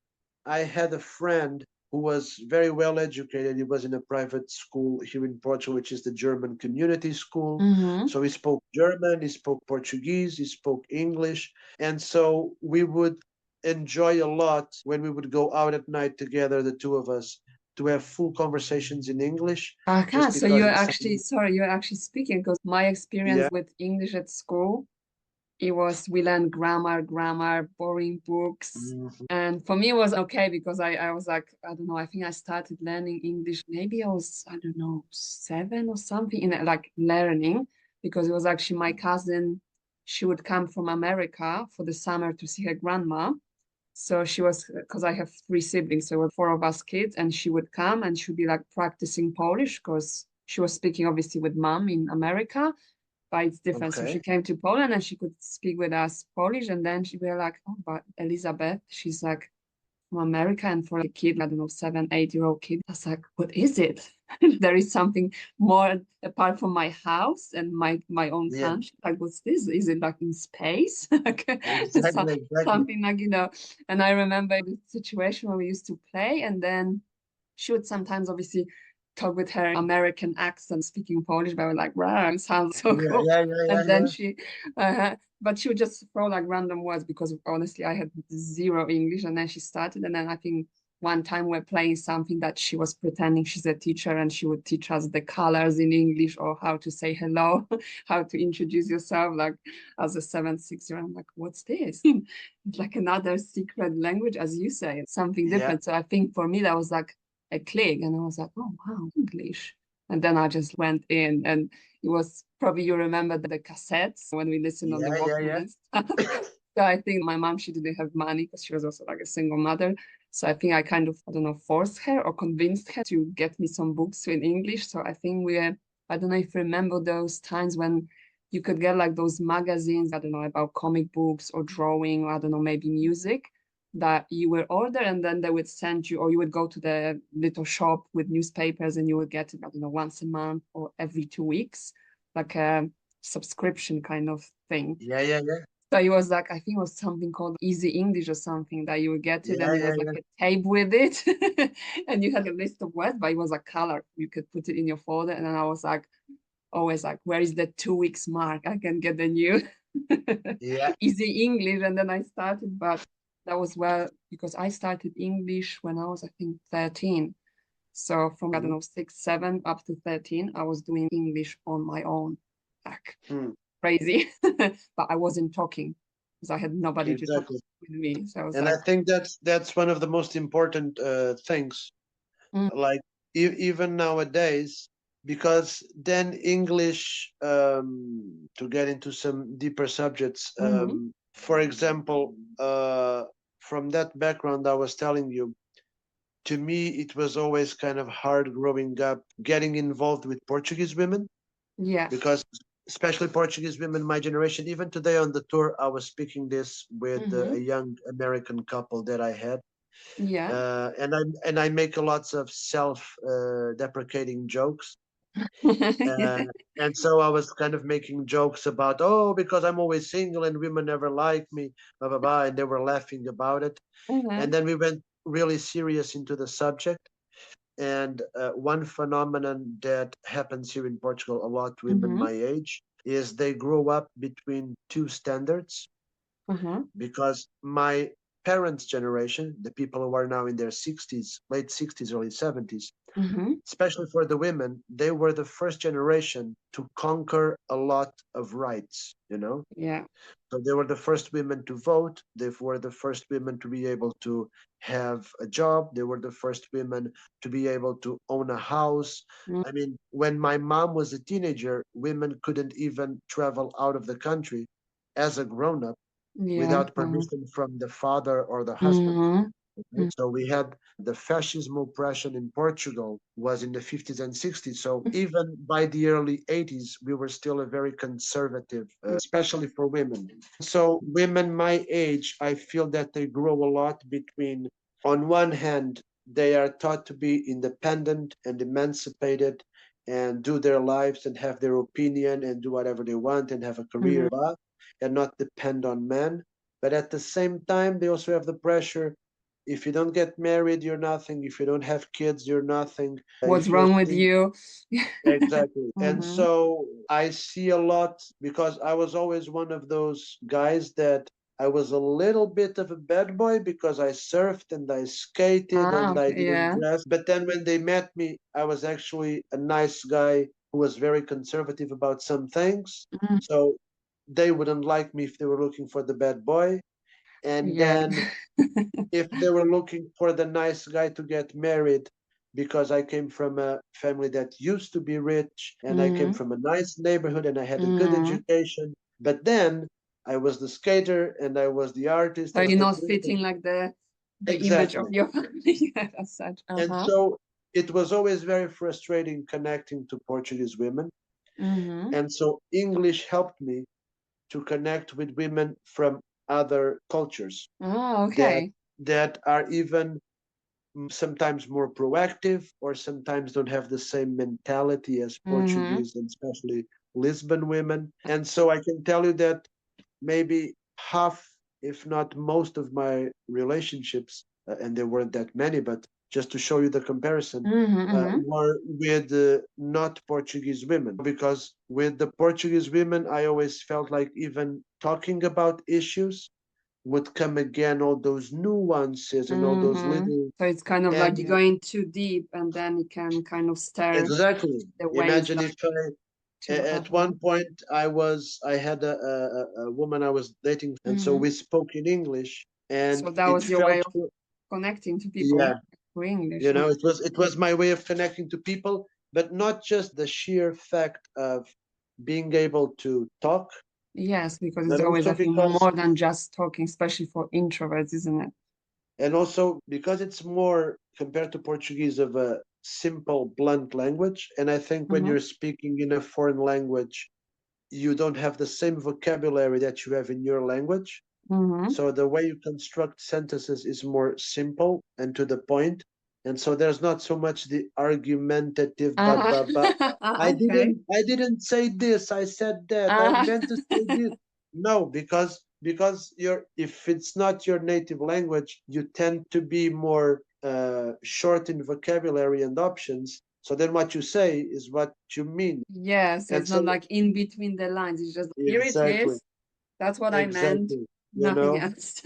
I had a friend who was very well educated. He was in a private school here in Portugal, which is the German community school. So he spoke German, he spoke Portuguese, he spoke English. And so we would enjoy a lot when we would go out at night together, the two of us, to have full conversations in English. So you're actually speaking, because my experience with English at school, we learned grammar, boring books. And for me, it was okay because I was like, I don't know, I think I started learning English. Maybe I was, I don't know, 7 or something, in like learning, because it was actually my cousin. She would come from America for the summer to see her grandma. So she was, because I have 3 siblings, so there were 4 of us kids, and she would come and she'd be like practicing Polish because she was speaking obviously with mom in America, but it's different. So she Okay. came to Poland and she could speak with us Polish. And then we were like, oh, but Elizabeth, she's like from America. And for a kid, I don't know, 7, 8-year-old kid, I was like, what is it? There is something more apart from my house and my own Yeah, country. Like, what's this? Is it like in space? Like exactly, exactly. something like, and I remember the situation where we used to play, and then she would sometimes obviously talk with her American accent, speaking Polish, but I was like, wow, it sounds so Yeah, cool. yeah, yeah, And yeah, then yeah. but she would just throw like random words because honestly, I had zero English. And then she started, and then I think one time we're playing something that she was pretending she's a teacher, and she would teach us the colors in English or how to say hello, how to introduce yourself, like as a 7, 6-year-old. I'm like, what's this? It's like another secret language, as you say, it's something Yeah, different. So I think for me, that was like a click, and I was like, oh wow, English. And then I just went in, and it was probably, you remember the cassettes when we listened on the yeah, yeah, Walkman yeah. and stuff. So I think my mom, she didn't have money because she was also like a single mother. So I think I kind of, I don't know, forced her or convinced her to get me some books in English. So I think I don't know if you remember those times when you could get like those magazines, I don't know, about comic books or drawing, or I don't know, maybe music that you will order, and then they would send you, or you would go to the little shop with newspapers and you would get it, I don't know, once a month or every 2 weeks, like a subscription kind of thing. Yeah, yeah, yeah. So it was like, I think it was something called Easy English or something, that you would get it, Yeah, and it yeah, was like yeah. a tape with it. And you had a list of words, but it was a color. You could put it in your folder. And then I was like, always like, where is the 2 weeks mark? I can get the new Yeah. Easy English. And then I started, but that was well, because I started English when I was, I think, 13. So from, I don't Mhm. know, 6, 7 up to 13, I was doing English on my own. Like, Hmm. crazy. But I wasn't talking because I had nobody to talk Exactly. with me. So I was And I like, think that's one of the most important things. mm, Like even nowadays, because then English, to get into some deeper subjects, mm-hmm, for example, from that background I was telling you, to me it was always kind of hard growing up, getting involved with Portuguese women, yeah, because especially Portuguese women, my generation, even today on the tour, I was speaking this with mm-hmm, a young American couple that I had, yeah. and I make a lots of self deprecating jokes. Uh, Yeah. and so I was kind of making jokes about, oh, because I'm always single and women never like me, blah, blah, blah. And they were laughing about it. Uh-huh. And then we went really serious into the subject. And one phenomenon that happens here in Portugal a lot to women Mm-hmm, my age is they grow up between two standards, uh-huh. because my parents' generation, the people who are now in their 60s, late 60s, early 70s, Mm-hmm. especially for the women, they were the first generation to conquer a lot of rights, you know? Yeah. So they were the first women to vote. They were the first women to be able to have a job. They were the first women to be able to own a house. Mm, I mean, when my mom was a teenager, women couldn't even travel out of the country as a grown up yeah. without permission from the father or the husband. Mm-hmm. Right? So we had the fascism oppression in Portugal was in the 50s and 60s. So even by the early 80s, we were still a very conservative, especially for women. So women my age, I feel that they grow a lot between, on one hand, they are taught to be independent and emancipated and do their lives and have their opinion and do whatever they want and have a career, Mm-hmm. and not depend on men. But at the same time, they also have the pressure, if you don't get married, you're nothing. If you don't have kids, you're nothing. What's If you're wrong with single, you? exactly. And Mm-hmm. so I see a lot, because I was always one of those guys that I was a little bit of a bad boy because I surfed and I skated Ah, and I okay, didn't yeah. dress. But then when they met me, I was actually a nice guy who was very conservative about some things. Mm, So they wouldn't like me if they were looking for the bad boy. And yeah. then if they were looking for the nice guy to get married, because I came from a family that used to be rich and I came Mm-hmm. from a nice neighborhood and I had a good Mm-hmm. education. But then I was the skater and I was the artist, So I was you're the not priest. fitting like the image of Exactly. your family as such. And Uh-huh. so it was always very frustrating connecting to Portuguese women. Mm-hmm. And so English helped me to connect with women from other cultures Oh, that okay. are even sometimes more proactive or sometimes don't have the same mentality as Mm-hmm. Portuguese and especially Lisbon women. And so I can tell you that maybe half, if not most of my relationships, and there weren't that many, but just to show you the comparison, Mm-hmm. Mm-hmm. were with not Portuguese women. Because with the Portuguese women, I always felt like even talking about issues would come again, all those nuances and all those Mm-hmm. little. So it's kind of And like you're going too deep, and then it can kind of stir exactly, the waves imagine like if too. at one point I had a woman I was dating, and so Mm-hmm. we spoke in English, and So that it was your felt way of connecting to people yeah, through English. it was my way of connecting to people, but not just the sheer fact of being able to talk, Yes, because it's but always, also I think, because more than just talking, especially for introverts, isn't it? it's more compared to Portuguese of a simple, blunt language. And I think when Mm-hmm. you're speaking in a foreign language, you don't have the same vocabulary that you have in your language. Mm-hmm. So the way you construct sentences is more simple and to the point. And so there's not so much the argumentative Uh, but okay. I didn't say this, I said that, I Uh, meant to say this. No, because you're if it's not your native language, you tend to be more short in vocabulary and options. So then what you say is what you mean. yeah, so And it's not so like in between the lines. It's just here it exactly, is. That's what I meant. exactly, you Nothing know. else.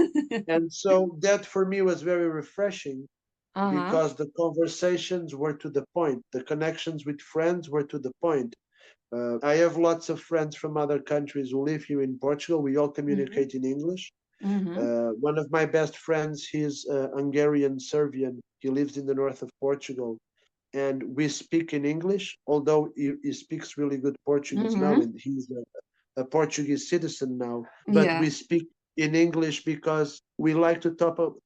And so that for me was very refreshing Uh-huh. because the conversations were to the point, the connections with friends were to the point. I have lots of friends from other countries who live here in Portugal. We all Mm-hmm. communicate in English. Mm-hmm. One of my best friends, he's Hungarian Serbian. He lives in the north of Portugal, and we speak in English. Although he speaks really good Portuguese now, Mm-hmm. and he's a Portuguese citizen now. But Yeah. we speak in English because we like to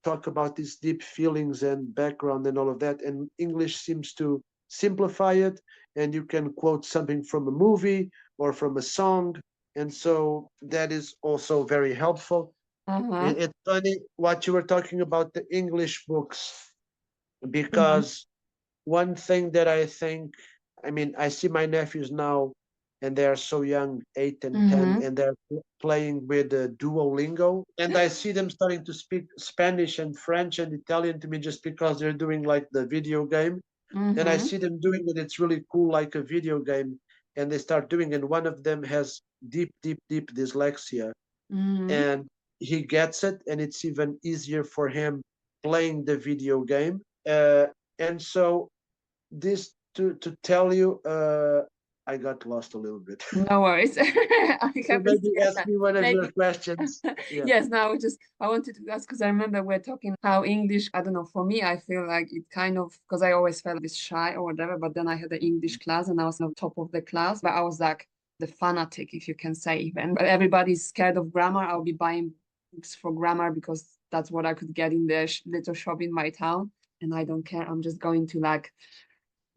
talk about these deep feelings and background and all of that. And English seems to simplify it, and you can quote something from a movie or from a song. And so that is also very helpful. Uh-huh. It's funny what you were talking about the English books, Mm-hmm. because one thing that I think, I mean, I see my nephews now, and they are so young, 8 and 10, Mm-hmm. and they're playing with Duolingo, and I see them starting to speak Spanish and French and Italian to me just because they're doing like the video game, and I Mm-hmm. see them doing it. It's really cool, like a video game, and they start doing, and one of them has deep, deep, deep dyslexia, Mm-hmm. and he gets it, and it's even easier for him playing the video game. And so this to tell you, I got lost a little bit. No worries. I So haven't maybe seen ask that. me one of your Maybe. questions. Yeah, Yes, now just I wanted to ask because I remember we're talking how English, I don't know, for me, I feel like it kind of because I always felt this shy or whatever, but then I had the English class and I was on top of the class, but I was like the fanatic, if you can say even. But everybody's scared of grammar. I'll be buying books for grammar because that's what I could get in the little shop in my town. And I don't care. I'm just going to like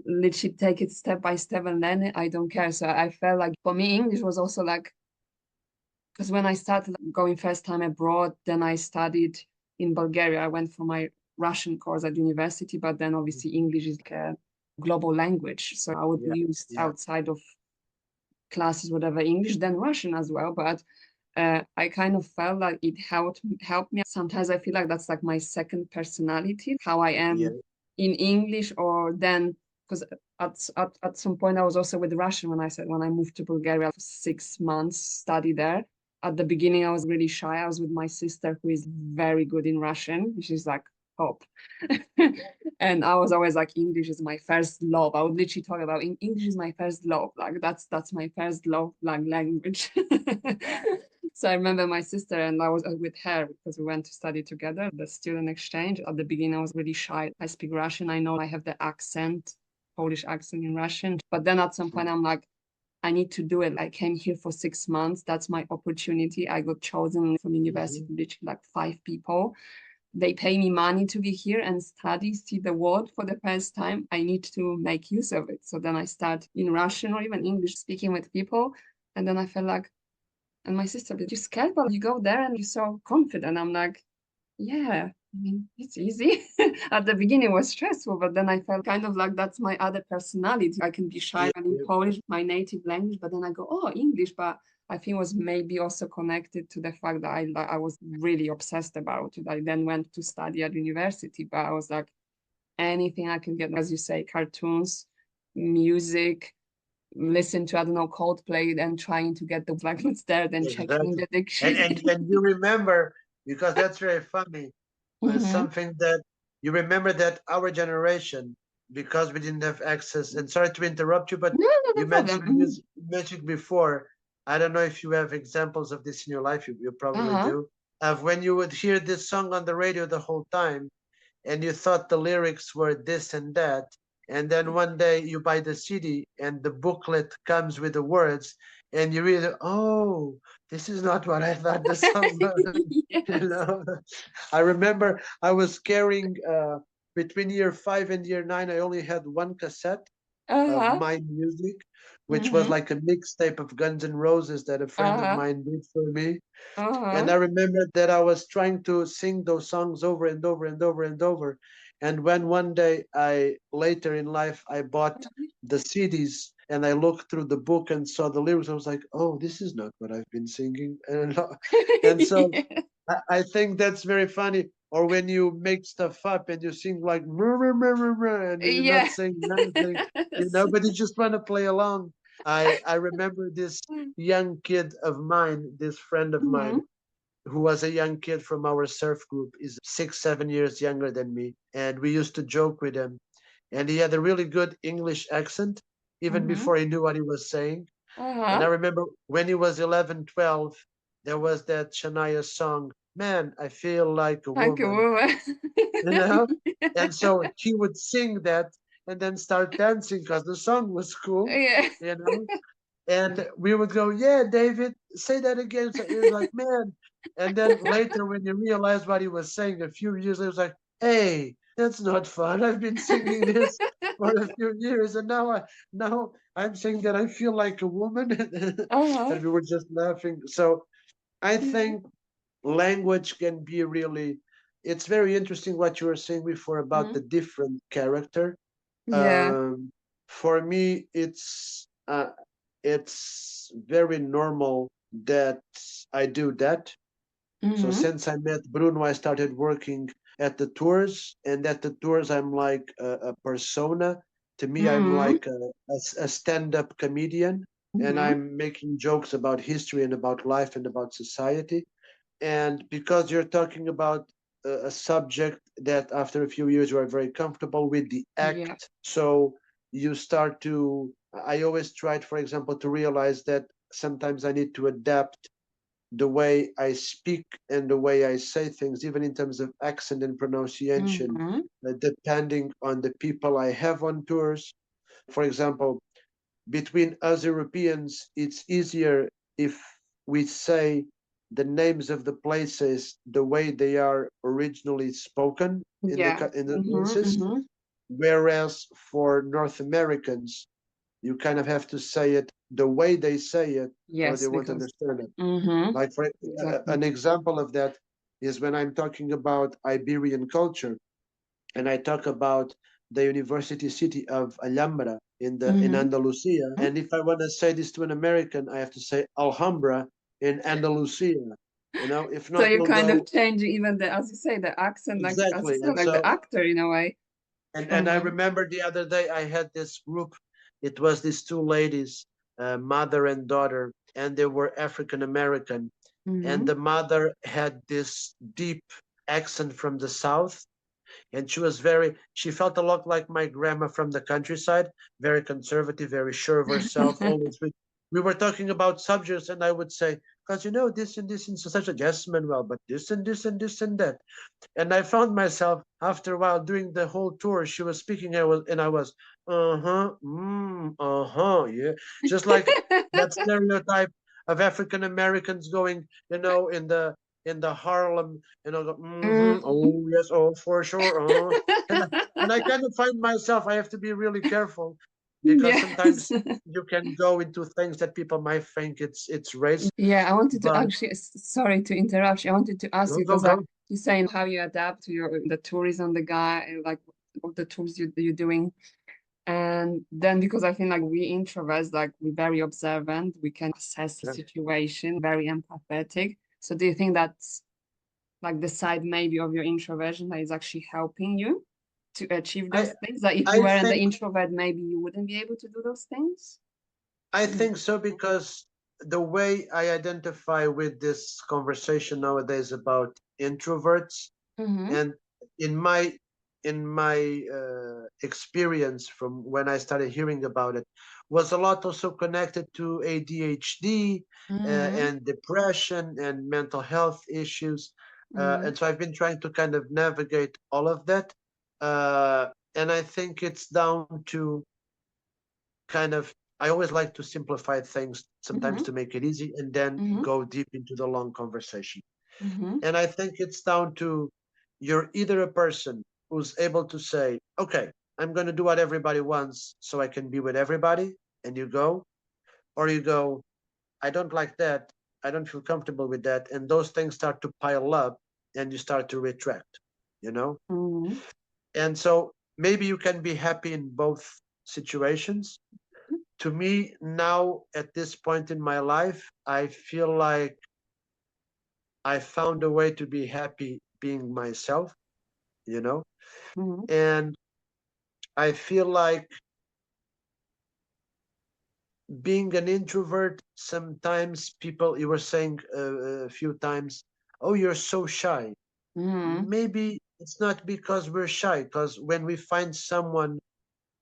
literally take it step by step and learn it. I don't care. So I felt like for me, English was also like because when I started going first time abroad, then I studied in Bulgaria. I went for my Russian course at university, but then obviously English is like a global language. So I would yeah, use yeah, outside of classes, whatever English, then Russian as well. But I kind of felt like it helped me. Sometimes I feel like that's like my second personality, how I yeah. am in English, or then because at some point I was also with Russian when I moved to Bulgaria for 6 months, study there. At the beginning, I was really shy. I was with my sister who is very good in Russian. She's like top. And I was always like, English is my first love. I would literally talk about English is my first love. Like that's my first love like language. So I remember my sister and I was with her because we went to study together, the student exchange. At the beginning, I was really shy. I speak Russian. I know I have the accent, Polish accent in Russian. But then at some point, I'm like, I need to do it. I came here for 6 months. That's my opportunity. I got chosen from university, Mhm. literally like 5 people. they pay me money to be here and study, see the world for the first time. I need to make use of it. So then I start in Russian or even English speaking with people. And then I felt like, and my sister, did you scared? But you go there and you're so confident. I'm like, yeah, I mean, it's easy. At the beginning it was stressful, but then I felt kind of like that's my other personality. I can be shy and in Polish, my native language, but then I go, oh, English. But I think it was maybe also connected to the fact that I was really obsessed about it. I then went to study at university, but I was like, anything I can get, as you say, cartoons, music, listen to, I don't know, Coldplay and trying to get the language there, then checking Exactly. the And dictionary. you remember, because that's very funny, something that you remember that our generation, because we didn't have access, and sorry to interrupt you, but No, no, no you problem. mentioned you mentioned before. I don't know if you have examples of this in your life. You probably do. Of when you would hear this song on the radio the whole time, and you thought the lyrics were this and that, and then one day you buy the CD and the booklet comes with the words, and you read, oh, this is not what I thought the song was. Yes. You know, I remember I was carrying between year 5 and year 9. I only had one cassette of my music, which was like a mixtape of Guns N' Roses that a friend of mine did for me. And I remember that I was trying to sing those songs over and over and over and over. And when one day later in life, I bought the CDs and I looked through the book and saw the lyrics, I was like, oh, this is not what I've been singing. And so I think that's very funny. Or when you make stuff up and you sing like, and you're not saying anything, but you just want to play along. I remember this young kid of mine, this friend of mine, who was a young kid from our surf group, is 6, 7 years younger than me. And we used to joke with him. And he had a really good English accent, even before he knew what he was saying. And I remember when he was 11, 12, there was that Shania song, Man, I Feel Like a Like a Woman, woman. And so he would sing that and then start dancing because the song was cool, Yeah. And we would go, yeah, David, say that again. So he was like, man. And then later, when you realize what he was saying, a few years later, it was like, hey, that's not fun. I've been singing this for a few years, and now I'm saying that I feel like a woman, and we were just laughing. So I think language can be really. It's very interesting what you were saying before about the different character. Yeah. For me, it's very normal that I do that. So since I met Bruno, I started working at the tours, and at the tours, I'm like a persona. To me, I'm like a stand-up comedian, and I'm making jokes about history and about life and about society. And because you're talking about a subject that after a few years you are very comfortable with the act, so you start to, I always tried, for example, to realize that sometimes I need to adapt the way I speak and the way I say things, even in terms of accent and pronunciation, depending on the people I have on tours. For example, between us Europeans, it's easier if we say the names of the places the way they are originally spoken in the places, whereas for North Americans, you kind of have to say it the way they say it, or they won't understand it. Like for an example of that is when I'm talking about Iberian culture, and I talk about the university city of Alhambra in Andalusia. And if I want to say this to an American, I have to say Alhambra in Andalusia. If So not, you we'll kind go of change even the, as you say, the accent, like as you exactly. say, And like the so, actor in a way. and I remember the other day I had this group. It was these two ladies, mother and daughter, and they were African American. And the mother had this deep accent from the South, and she felt a lot like my grandma from the countryside, very conservative, very sure of herself, always we were talking about subjects, and I would say, because this and this and such a, yes, Manuel, but this and this and this and that. And I found myself after a while doing the whole tour. She was speaking, and I was, yeah, just like that stereotype of African Americans going, in in the Harlem, and I'll go, Mm. oh yes, oh for sure, and I kind of find myself, I have to be really careful, because sometimes Yes. you can go into things that people might think it's race, Yeah, I wanted to but actually, sorry to interrupt you. I wanted to ask go you go because go. you're saying how you adapt to the tourism, the guy, and like of the tours you're doing. And then because I think like we introverts, like we're very observant, we can assess the Yeah. situation, very empathetic. So do you think that's like the side maybe of your introversion that is actually helping you to achieve I those things? That if you I weren't the think introvert, maybe you wouldn't be able to do those things? I think so, because the way I identify with this conversation nowadays about introverts, Mm-hmm. and in my experience from when I started hearing about it, was a lot also connected to ADHD, Mm-hmm. and depression and mental health issues, Mm-hmm. and so I've been trying to kind of navigate all of that, and I think it's down to kind of, I always like to simplify things sometimes Mm-hmm. to make it easy, and then Mm-hmm. go deep into the long conversation. Mm-hmm. And I think it's down to, you're either a person who's able to say, okay, I'm going to do what everybody wants so I can be with everybody, and you go, or you go, I don't like that. I don't feel comfortable with that. And those things start to pile up, and you start to retract, you know? Mm-hmm. And so maybe you can be happy in both situations. To me, now at this point in my life, I feel like I found a way to be happy being myself, you know? Mm-hmm. And I feel like being an introvert, sometimes people, you were saying a few times, oh, you're so shy. Mm-hmm. Maybe it's not because we're shy, because when we find someone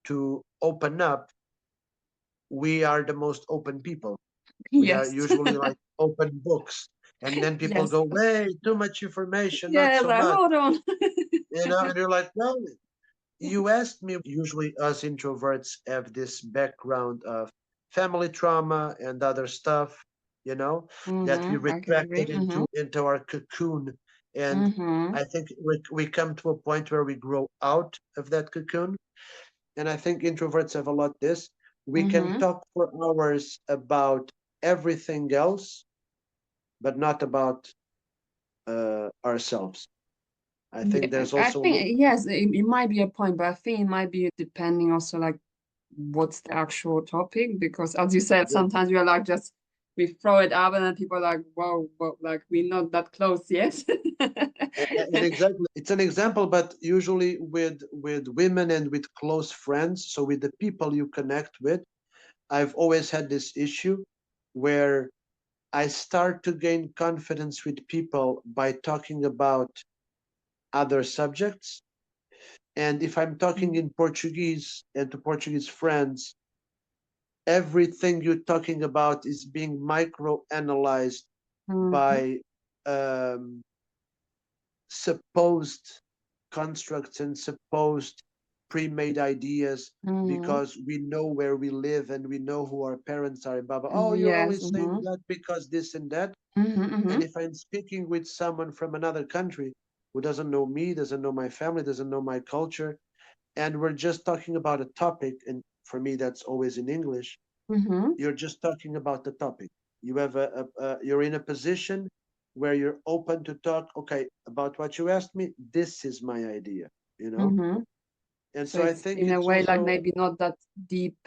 to open up, we are the most open people. We are Yes. usually like open books. And then people Yes. go, way too much information, not Yes, so like much. hold on. And you're like, well, you asked me. Usually us introverts have this background of family trauma and other stuff, that we Mm-hmm. I can agree. retracted Mm-hmm. into our cocoon. And Mm-hmm. I think we come to a point where we grow out of that cocoon. And I think introverts have a lot this. We can Mm-hmm. talk for hours about everything else, but not about ourselves. I think Yeah, there's I also think yes, it might be a point, but I think it might be depending also like what's the actual topic because as you said, yeah, sometimes we're like just we throw it up and then people are like, whoa, whoa, like we're not that close yet. and exactly, it's an example, but usually with women and with close friends, so with the people you connect with, I've always had this issue where I start to gain confidence with people by talking about other subjects. And if I'm talking in Portuguese and to Portuguese friends, everything you're talking about is being micro analyzed Mhm. by um, supposed constructs and supposed pre-made ideas, Mhm. because we know where we live and we know who our parents are and blah, blah. Oh, you're only Yes. saying Mhm. that because this and that. Mhm. And Mhm. if I'm speaking with someone from another country who doesn't know me, doesn't know my family, doesn't know my culture, and we're just talking about a topic, and for me that's always in English, Mhm. you're just talking about the topic. You have you're in a position where you're open to talk, okay, about what you asked me, this is my idea, you know Mhm. and So so I it's think in a it's way like also maybe not that deep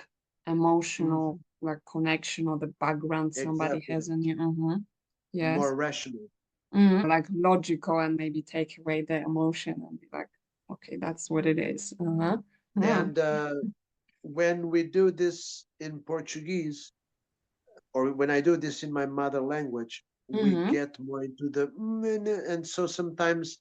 emotional Mhm, like connection or the background somebody exactly, has on you. Mhm. Yes. more rational. Like logical and maybe take away the emotion and be like, okay, that's what it is. Uh-huh. Yeah. And when we do this in Portuguese, or when I do this in my mother language, we Mm-hmm. get more into the and so sometimes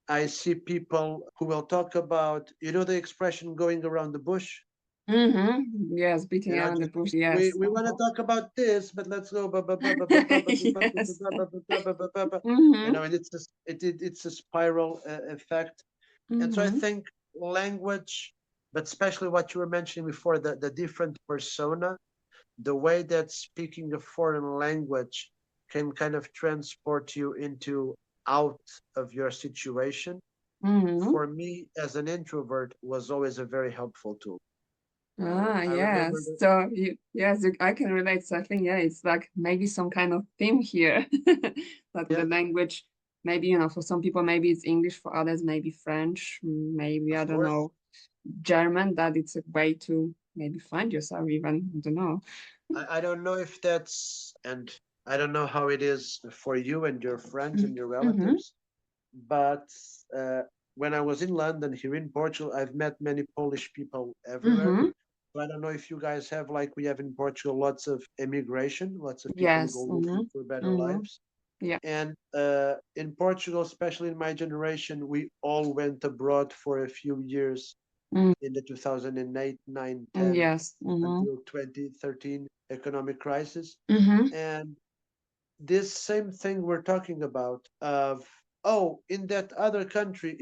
I see people who will talk about, the expression going around the bush. Mm-hmm. Yes, beating around the Just bush. we Yes. we want to Uh-huh. talk about this, but let's go. Yes. Mm-hmm. And it's a spiral effect. And so I Mm-hmm. think language, but especially what you were mentioning before, the different persona, the way that speaking a foreign language can kind of transport you into out of your situation. Mm-hmm. For me, as an introvert, was always a very helpful tool. I remember Yes. So I can relate. So I think, yeah, it's like maybe some kind of theme here. Like the yeah, language, maybe, you know, for some people, maybe it's English, for others, maybe French, maybe, I of don't course. know, German, that it's a way to maybe find yourself even. I don't know. I don't know if that's, and I don't know how it is for you and your friends and your Mm-hmm. relatives, but uh, when I was in London, here in Portugal, I've met many Polish people everywhere. Mm-hmm. So I don't know if you guys have, like we have in Portugal, lots of immigration, lots of people who go Yes. Mm-hmm. looking for better Mm-hmm. lives. Yeah. And in Portugal, especially in my generation, we all went abroad for a few years in the 2008, 9, 10 Yes. Mm-hmm. until 2013 economic crisis. Mm-hmm. And this same thing we're talking about of, oh, in that other country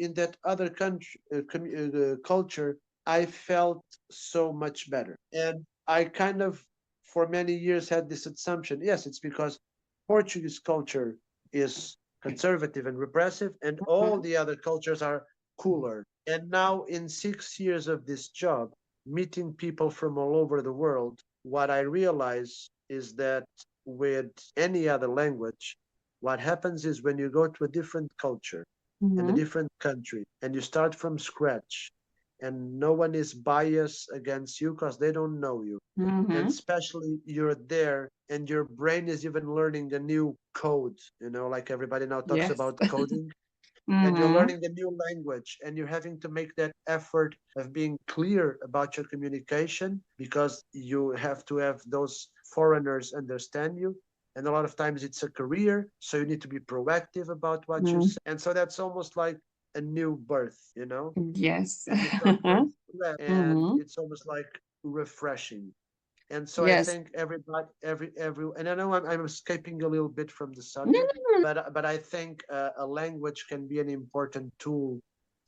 culture, I felt so much better. And I kind of for many years had this assumption, yes, it's because Portuguese culture is conservative and repressive and all the other cultures are cooler. And now in 6 years of this job, meeting people from all over the world, what I realize is that with any other language, what happens is when you go to a different culture and a Mm-hmm. different country and you start from scratch and no one is biased against you because they don't know you. And Mm-hmm. especially you're there and your brain is even learning a new code, like everybody now talks Yes. about coding, and you're Mm-hmm. learning a new language and you're having to make that effort of being clear about your communication because you have to have those foreigners understand you, and a lot of times it's a career, so you need to be proactive about what you're Mm. saying, and so that's almost like a new birth, Yes. and you start from scratch and Mm-hmm. it's almost like refreshing. And so I Yes. think everybody, every, and I know I'm escaping a little bit from the No, subject, no, no. but I think a language can be an important tool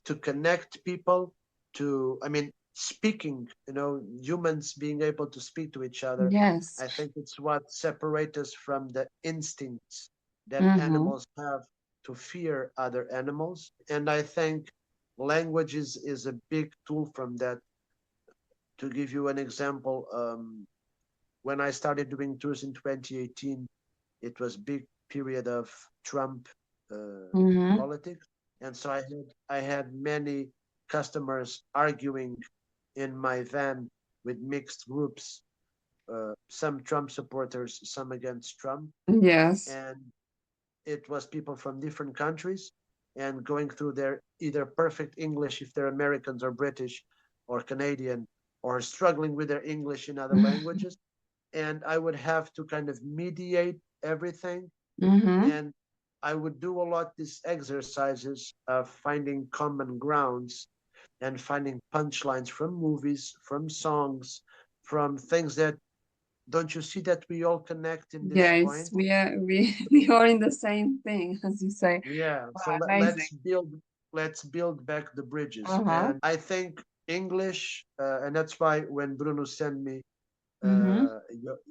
to connect people. I mean, speaking, humans being able to speak to each other. Yes. I think it's what separates us from the instincts that Mm-hmm. animals have to fear other animals. And I think language is a big tool from that. To give you an example, when I started doing tours in 2018, it was big period of Trump Mm-hmm. politics, and so I had many customers arguing in my van with mixed groups, some Trump supporters, some against Trump, Yes. and it was people from different countries and going through their either perfect English if they're Americans or British or Canadian, or struggling with their English in other languages, and I would have to kind of mediate everything. Mm-hmm. And I would do a lot these exercises of finding common grounds and finding punchlines from movies, from songs, from things that don't you see that we all connect in this Yes, point? we are in the same thing, as you say. Yeah. Wow, So amazing. let's build back the bridges. Uh-huh. And I think English, and that's why when Bruno sent me Mm-hmm.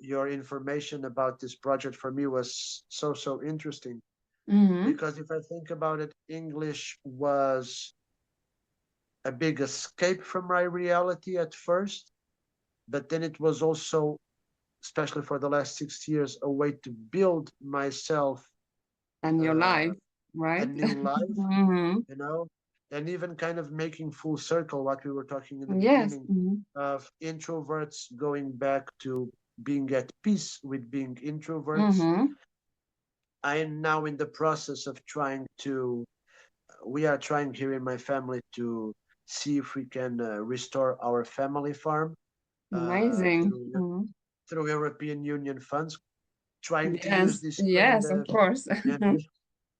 your information about this project, for me was so interesting, Mm-hmm. because if I think about it, English was a big escape from my reality at first, but then it was also, especially for the last 6 years, a way to build myself And your uh, life, a right? new life, Mm-hmm. you know, and even kind of making full circle what we were talking in the Yes. beginning Mm-hmm. of introverts going back to being at peace with being introverts. Mm-hmm. I am now in the process of we are trying here in my family to see if we can restore our family farm uh, Amazing. through Mm-hmm. through European Union funds, trying to use Yes. this trend Yes, of of course. and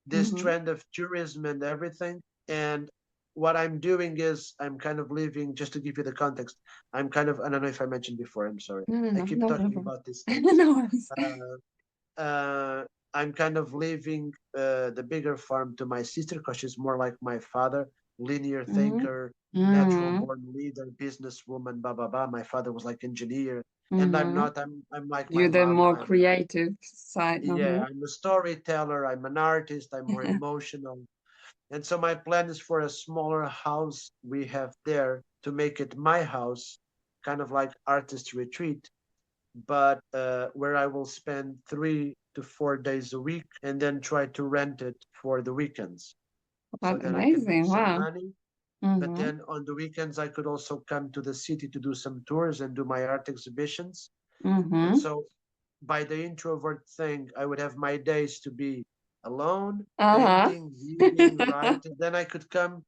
this Mm-hmm. trend of tourism and everything. And what I'm doing is I'm kind of living, just to give you the context, I don't know if I mentioned before, I'm sorry. No, no, I no, keep no talking problem. about these things. No worries. I'm kind of leaving the bigger farm to my sister because she's more like my father. linear Mm-hmm. thinker, natural Mm-hmm. born leader, businesswoman, blah blah blah. My father was like engineer, and I'm Mm-hmm. not. I'm like my You're the mom. more creative side. Yeah, Mm-hmm. I'm a storyteller. I'm an artist. I'm more emotional. And so my plan is for a smaller house we have there to make it my house, kind of like artist retreat, but where I will spend 3 to 4 days a week and then try to rent it for the weekends so That's that I can make amazing. some Wow. money. But Mm-hmm. then on the weekends, I could also come to the city to do some tours and do my art exhibitions. And Mm-hmm. so by the introvert thing, I would have my days to be alone, Uh-huh. painting, reading, writing. Then I could come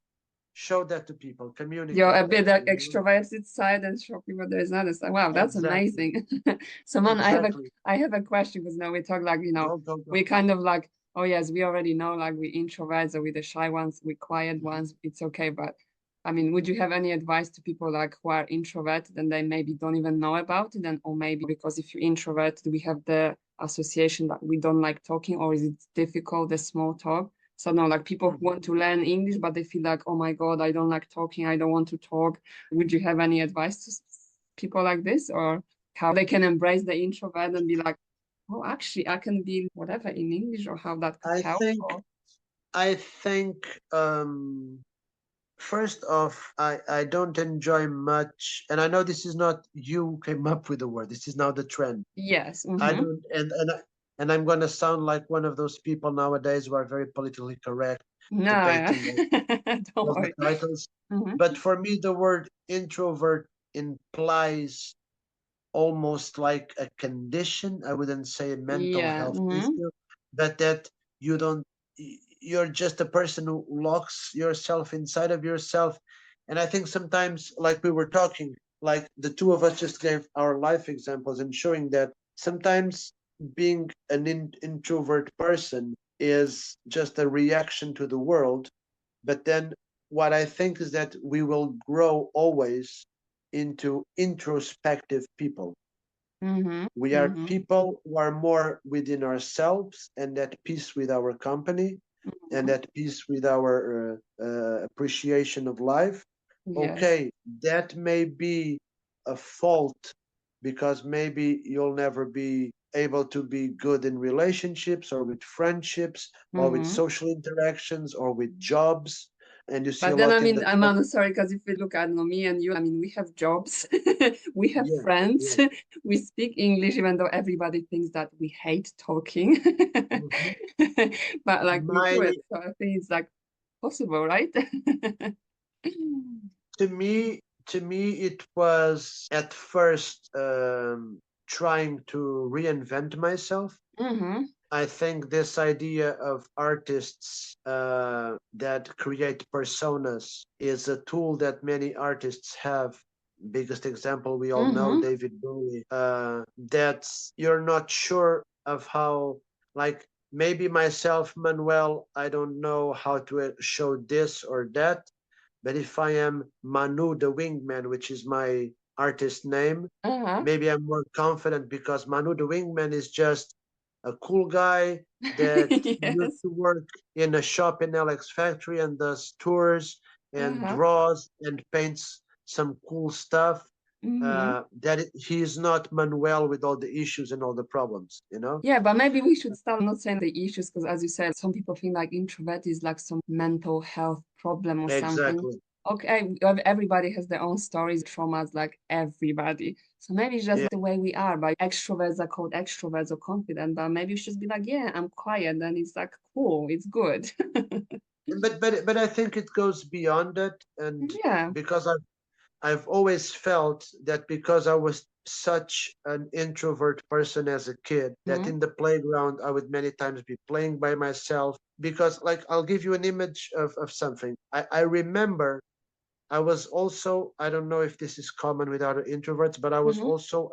show that to people, You're communicate a bit that, you know? extroverted side and show people there is another side. Wow, that's Exactly. amazing. So man, Exactly. I have a question because now we talk like, Go, go, we go. kind of like, oh yes, we already know like we introverts or we the shy ones, we quiet Mhm. ones, it's okay. But I mean, would you have any advice to people like who are introverted and they maybe don't even know about it? And or maybe because if you're introverted, we have the association that we don't like talking, or is it difficult, the small talk? So no, like people who Mhm. want to learn English, but they feel like, oh my God, I don't like talking, I don't want to talk. Would you have any advice to people like this, or how they can embrace the introvert and be like, oh, actually, I can be whatever in English, or how that could I help? think Or I think first off, I don't enjoy much, and I know this is not you who came up with the word. This is now the trend. yes, I mm-hmm. don't, and I'm gonna sound like one of those people nowadays who are very politically correct, No, debating don't all the worry. titles. Mm-hmm. But for me, the word introvert implies almost like a condition. I wouldn't say a mental Yeah, health mm-hmm. issue, but that you don't, you're just a person who locks yourself inside of yourself. And I think sometimes, like we were talking, like the two of us just gave our life examples and showing that sometimes being an introvert person is just a reaction to the world. But then what I think is that we will grow always into introspective people. Mm-hmm. We are Mm-hmm. people who are more within ourselves and at peace with our company and Mm-hmm. at peace with our appreciation of life. Yes. Okay, that may be a fault because maybe you'll never be able to be good in relationships or with friendships or with Mm-hmm. social interactions or with jobs. And you see a But then, I lot in mean, the I'm on sorry, because if we look at me and you, I mean, we have jobs, we have yeah, friends, yeah. we speak English, even though everybody thinks that we hate talking. Mhm. But like we do My it, so I think it's like possible, right? to me it was at first trying to reinvent myself. Mm-hmm. I think this idea of artists that create personas is a tool that many artists have. Biggest example we all know, Mm-hmm. David Bowie. That's you're not sure of how, like maybe myself, Manuel, I don't know how to show this or that, but if I am Manu the Wingman, which is my artist name, Uh-huh. maybe I'm more confident because Manu the Wingman is just a cool guy that used Yes. to work in a shop in Alex Factory and does tours and Uh-huh. draws and paints some cool stuff. Mm-hmm. He is not Manuel with all the issues and all the problems, you know? Yeah, but maybe we should start not saying the issues because, as you said, some people think like introvert is like some mental health problem or something. Exactly. Okay, everybody has their own stories, traumas, like everybody. So maybe it's just Yeah. the way we are. But extroverts are called extroverts or confident. But maybe you should be like, yeah, I'm quiet, and it's like cool, it's good. But I think it goes beyond that, and Yeah. because I've always felt that because I was such an introvert person as a kid, that Mm-hmm. in the playground I would many times be playing by myself. Because, like, I'll give you an image of something. I remember I was also, I don't know if this is common with other introverts, but I was Mm-hmm. also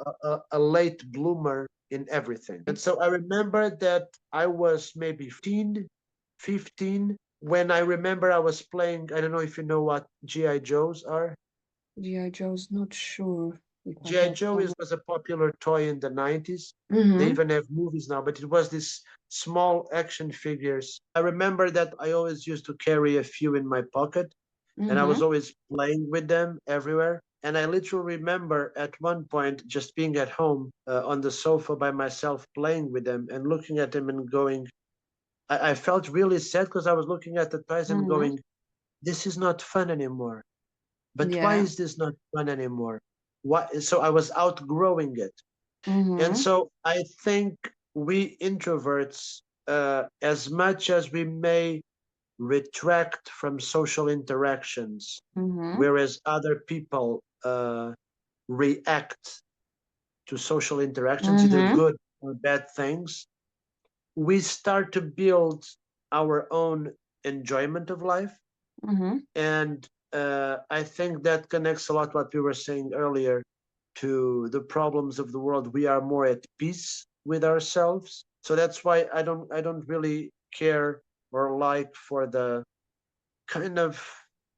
a late bloomer in everything. And so I remember that I was maybe 15 when I remember I was playing, I don't know if you know what GI Joes are. G.I. Joe's not sure if I G.I. heard Joe from. was a popular toy in the 90s. They Mm-hmm. even have movies now, but it was this small action figures. I remember that I always used to carry a few in my pocket and I was Mm-hmm. always playing with them everywhere. And I literally remember at one point just being at home on the sofa by myself, playing with them and looking at them and going, I felt really sad because I was looking at the toys and Mm-hmm. going, this is not fun anymore. But why Yeah. is this not fun anymore? Why? So I was outgrowing it. And Mm-hmm. so I think we introverts, as much as we may retract from social interactions, Mm-hmm. whereas other people react to social interactions, either Mm-hmm. good or bad things, we start to build our own enjoyment of life. Mm-hmm. And I think that connects a lot what we were saying earlier to the problems of the world. We are more at peace with ourselves. So that's why I don't really care or like for the kind of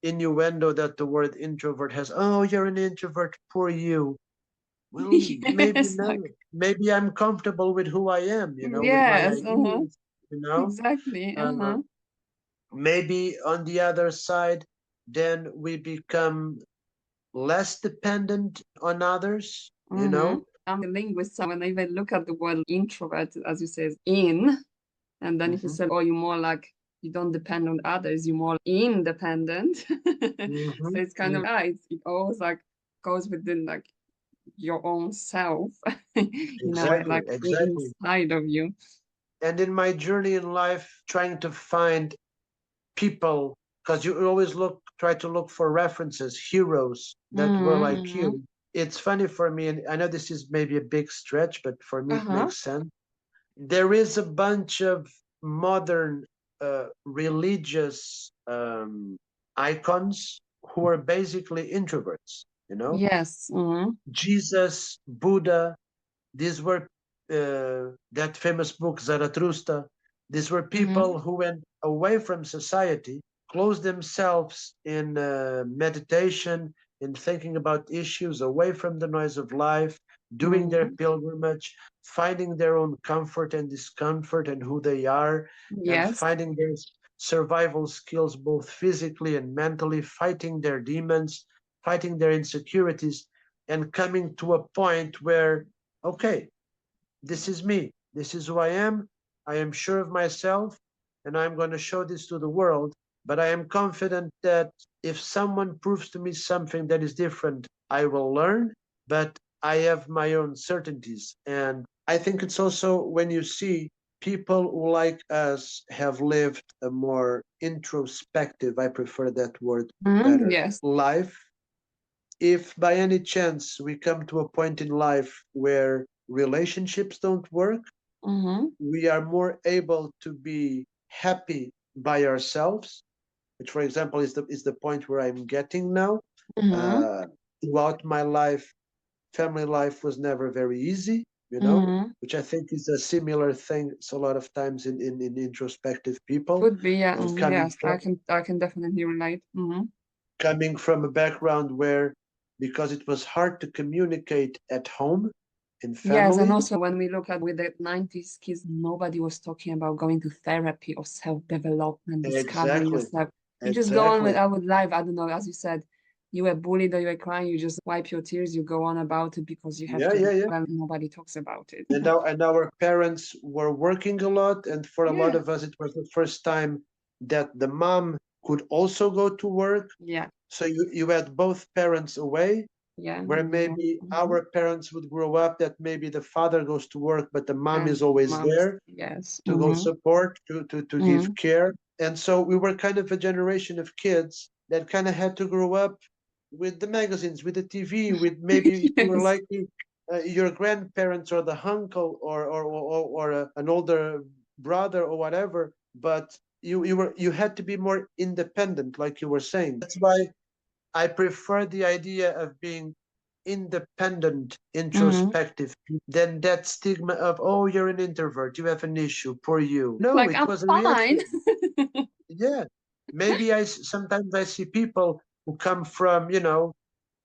innuendo that the word introvert has. Oh, you're an introvert, poor you. Well, maybe Yes, not. like Maybe I'm comfortable with who I am, with my yes, uh-huh. ideas, you know. Exactly. Uh, Uh-huh. maybe on the other side, then we become less dependent on others, Mm-hmm. I'm a linguist, so when I even look at the word introvert, as you say, is in, and then if you Mhm, say, oh, you're more like you don't depend on others, you're more independent. So mhm, it's kind of it always like goes within like your own self, in a way, exactly, like exactly. inside of you. And in my journey in life, trying to find people, because you always try to look for references, heroes that were like Mm-hmm. you. It's funny for me, and I know this is maybe a big stretch, but for me it Uh-huh. makes sense. There is a bunch of modern religious icons who are basically introverts, Yes. Mm-hmm. Jesus, Buddha, these were that famous book, Zarathustra. These were Mm-hmm. people who went away from society, closed themselves in meditation, in thinking about issues away from the noise of life, doing their Mm-hmm. pilgrimage, finding their own comfort and discomfort and who they are, and Yes. finding their survival skills both physically and mentally, fighting their demons, fighting their insecurities, and coming to a point where, okay, this is me. This is who I am. I am sure of myself, and I'm going to show this to the world. But I am confident that if someone proves to me something that is different, I will learn. But I have my own certainties. And I think it's also when you see people who, like us, have lived a more introspective, I prefer that word Mm-hmm. better, Yes. life. If by any chance we come to a point in life where relationships don't work, Mm-hmm. we are more able to be happy by ourselves, which, for example, is the point where I'm getting now. Mm-hmm. Uh, Throughout my life, family life was never very easy, Mm-hmm. which I think is a similar thing. It's a lot of times in introspective people, Could be, yeah. Mm, coming yes, from I can definitely relate. Mm-hmm. a background where, because it was hard to communicate at home in Yes, and family. also when we look at with the 90s kids, nobody was talking about going to therapy or self-development, discovering Exactly, yourself. You just go on exactly. with life. I don't know, as you said, you were bullied or you were crying, you just wipe your tears, you go on about it because you have Yeah, to yeah, do yeah. well. Nobody talks about it. And our parents were working a lot, and for a lot Yeah, of us, it was the first time that the mom could also go to work. yeah, So you had both parents away, yeah. where Mm-hmm. maybe Mm-hmm. our parents would grow up that maybe the father goes to work, but the mom And is always moms, there yes. to go Mm-hmm. support, to give Mm-hmm. care. And so we were kind of a generation of kids that kind of had to grow up with the magazines, with the TV, with maybe you were Yes. like your grandparents or the uncle an older brother or whatever, but you had to be more independent, like you were saying. That's why I prefer the idea of being independent, Mm-hmm. introspective, than that stigma of, oh, you're an introvert, you have an issue, poor you. No, Like, it I'm was a fine. reality. Yeah. Maybe sometimes I see people who come from,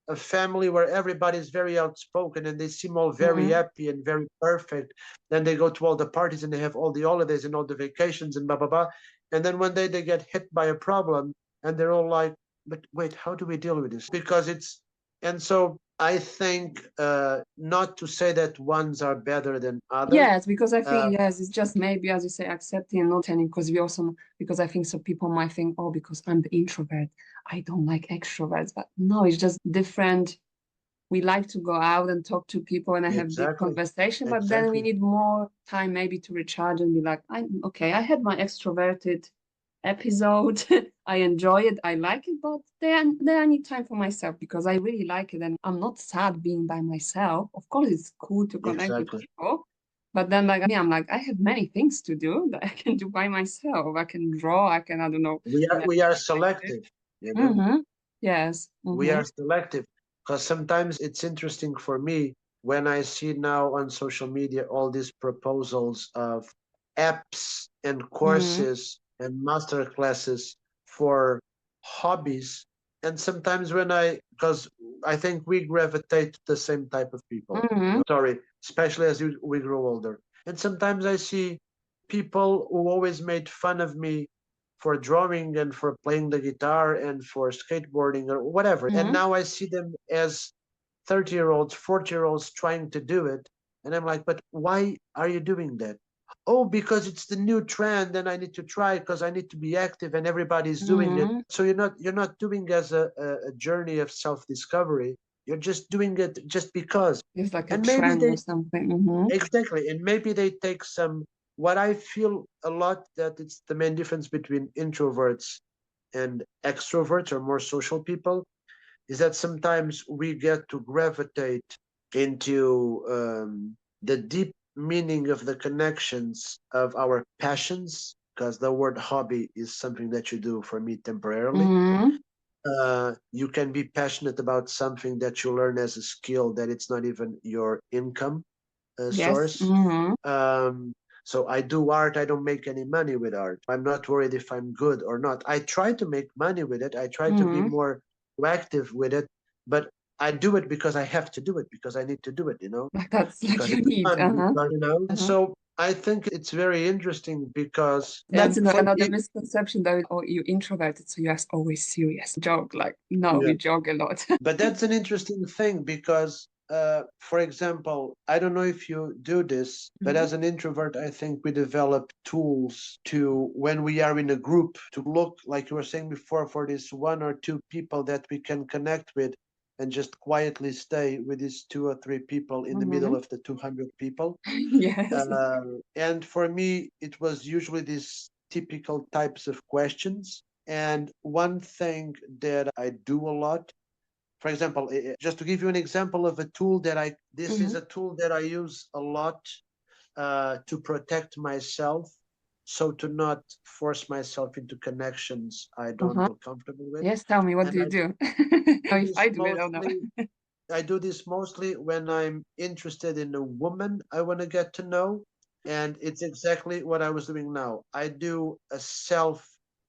a family where everybody's very outspoken and they seem all very Mm-hmm. happy and very perfect. Then they go to all the parties and they have all the holidays and all the vacations and blah blah blah. And then one day they get hit by a problem and they're all like, but wait, how do we deal with this? Because it's, and so I think not to say that ones are better than others. Yes, because I Uh, think, yes, it's just maybe, as you say, accepting and not telling, because we also, because I think so people might think, oh, because I'm the introvert, I don't like extroverts. But no, it's just different. We like to go out and talk to people and I have deep exactly, conversation, but then we exactly, need more time maybe to recharge and be like, okay, I had my extroverted episode. I enjoy it, I like it, but then I need time for myself because I really like it and I'm not sad being by myself. Of course, it's cool to connect with exactly. people, but then like me, I'm like, I have many things to do that I can do by myself. I can draw, I can, I don't know. We are selective, you know. Mm-hmm. Yes. We Mm-hmm. are selective because sometimes it's interesting for me when I see now on social media all these proposals of apps and Mm-hmm. courses and master classes for hobbies. And sometimes when because I think we gravitate to the same type of people, Mm-hmm. sorry, especially as we grow older. And sometimes I see people who always made fun of me for drawing and for playing the guitar and for skateboarding or whatever. And Mm-hmm. now I see them as 30-year-olds, 40-year-olds trying to do it. And I'm like, but why are you doing that? Oh, because it's the new trend and I need to try because I need to be active and everybody's doing it. Mm-hmm. So you're not doing as a journey of self-discovery. You're just doing it just because. It's like a And maybe trend or they something. Mm-hmm. exactly, and maybe they take some, what I feel a lot that it's the main difference between introverts and extroverts or more social people is that sometimes we get to gravitate into the deep meaning of the connections of our passions, because the word hobby is something that you do for me temporarily. Mm-hmm. You can be passionate about something that you learn as a skill that it's not even your income Yes. source. Mm-hmm. Um, so I do art. I don't make any money with art. I'm not worried if I'm good or not. I try to make money with it. I try to be Mm-hmm. more proactive with it, but I do it because I have to do it because I need to do it, Like that's like because you it's need. fun, Uh-huh. And Uh-huh. so I think it's very interesting because, That's and like for another me, misconception that oh you introverted, so you're always serious. Joke like no, yeah. we joke a lot. But that's an interesting thing because, for example, I don't know if you do this, but Mhm. as an introvert, I think we develop tools to, when we are in a group, to look, like you were saying before, for this one or two people that we can connect with and just quietly stay with these two or three people in the middle Mhm. of the 200 people. Yes. And for me, it was usually these typical types of questions. And one thing that I do a lot, for example, just to give you an example of a tool that this is Mhm. a tool that I use a lot to protect myself, so to not force myself into connections I don't Uh-huh. feel comfortable with. Yes, tell me what And do you I do? do Or if this I do it or not. mostly. I do this mostly when I'm interested in a woman I want to get to know. And it's exactly what I was doing now. I do a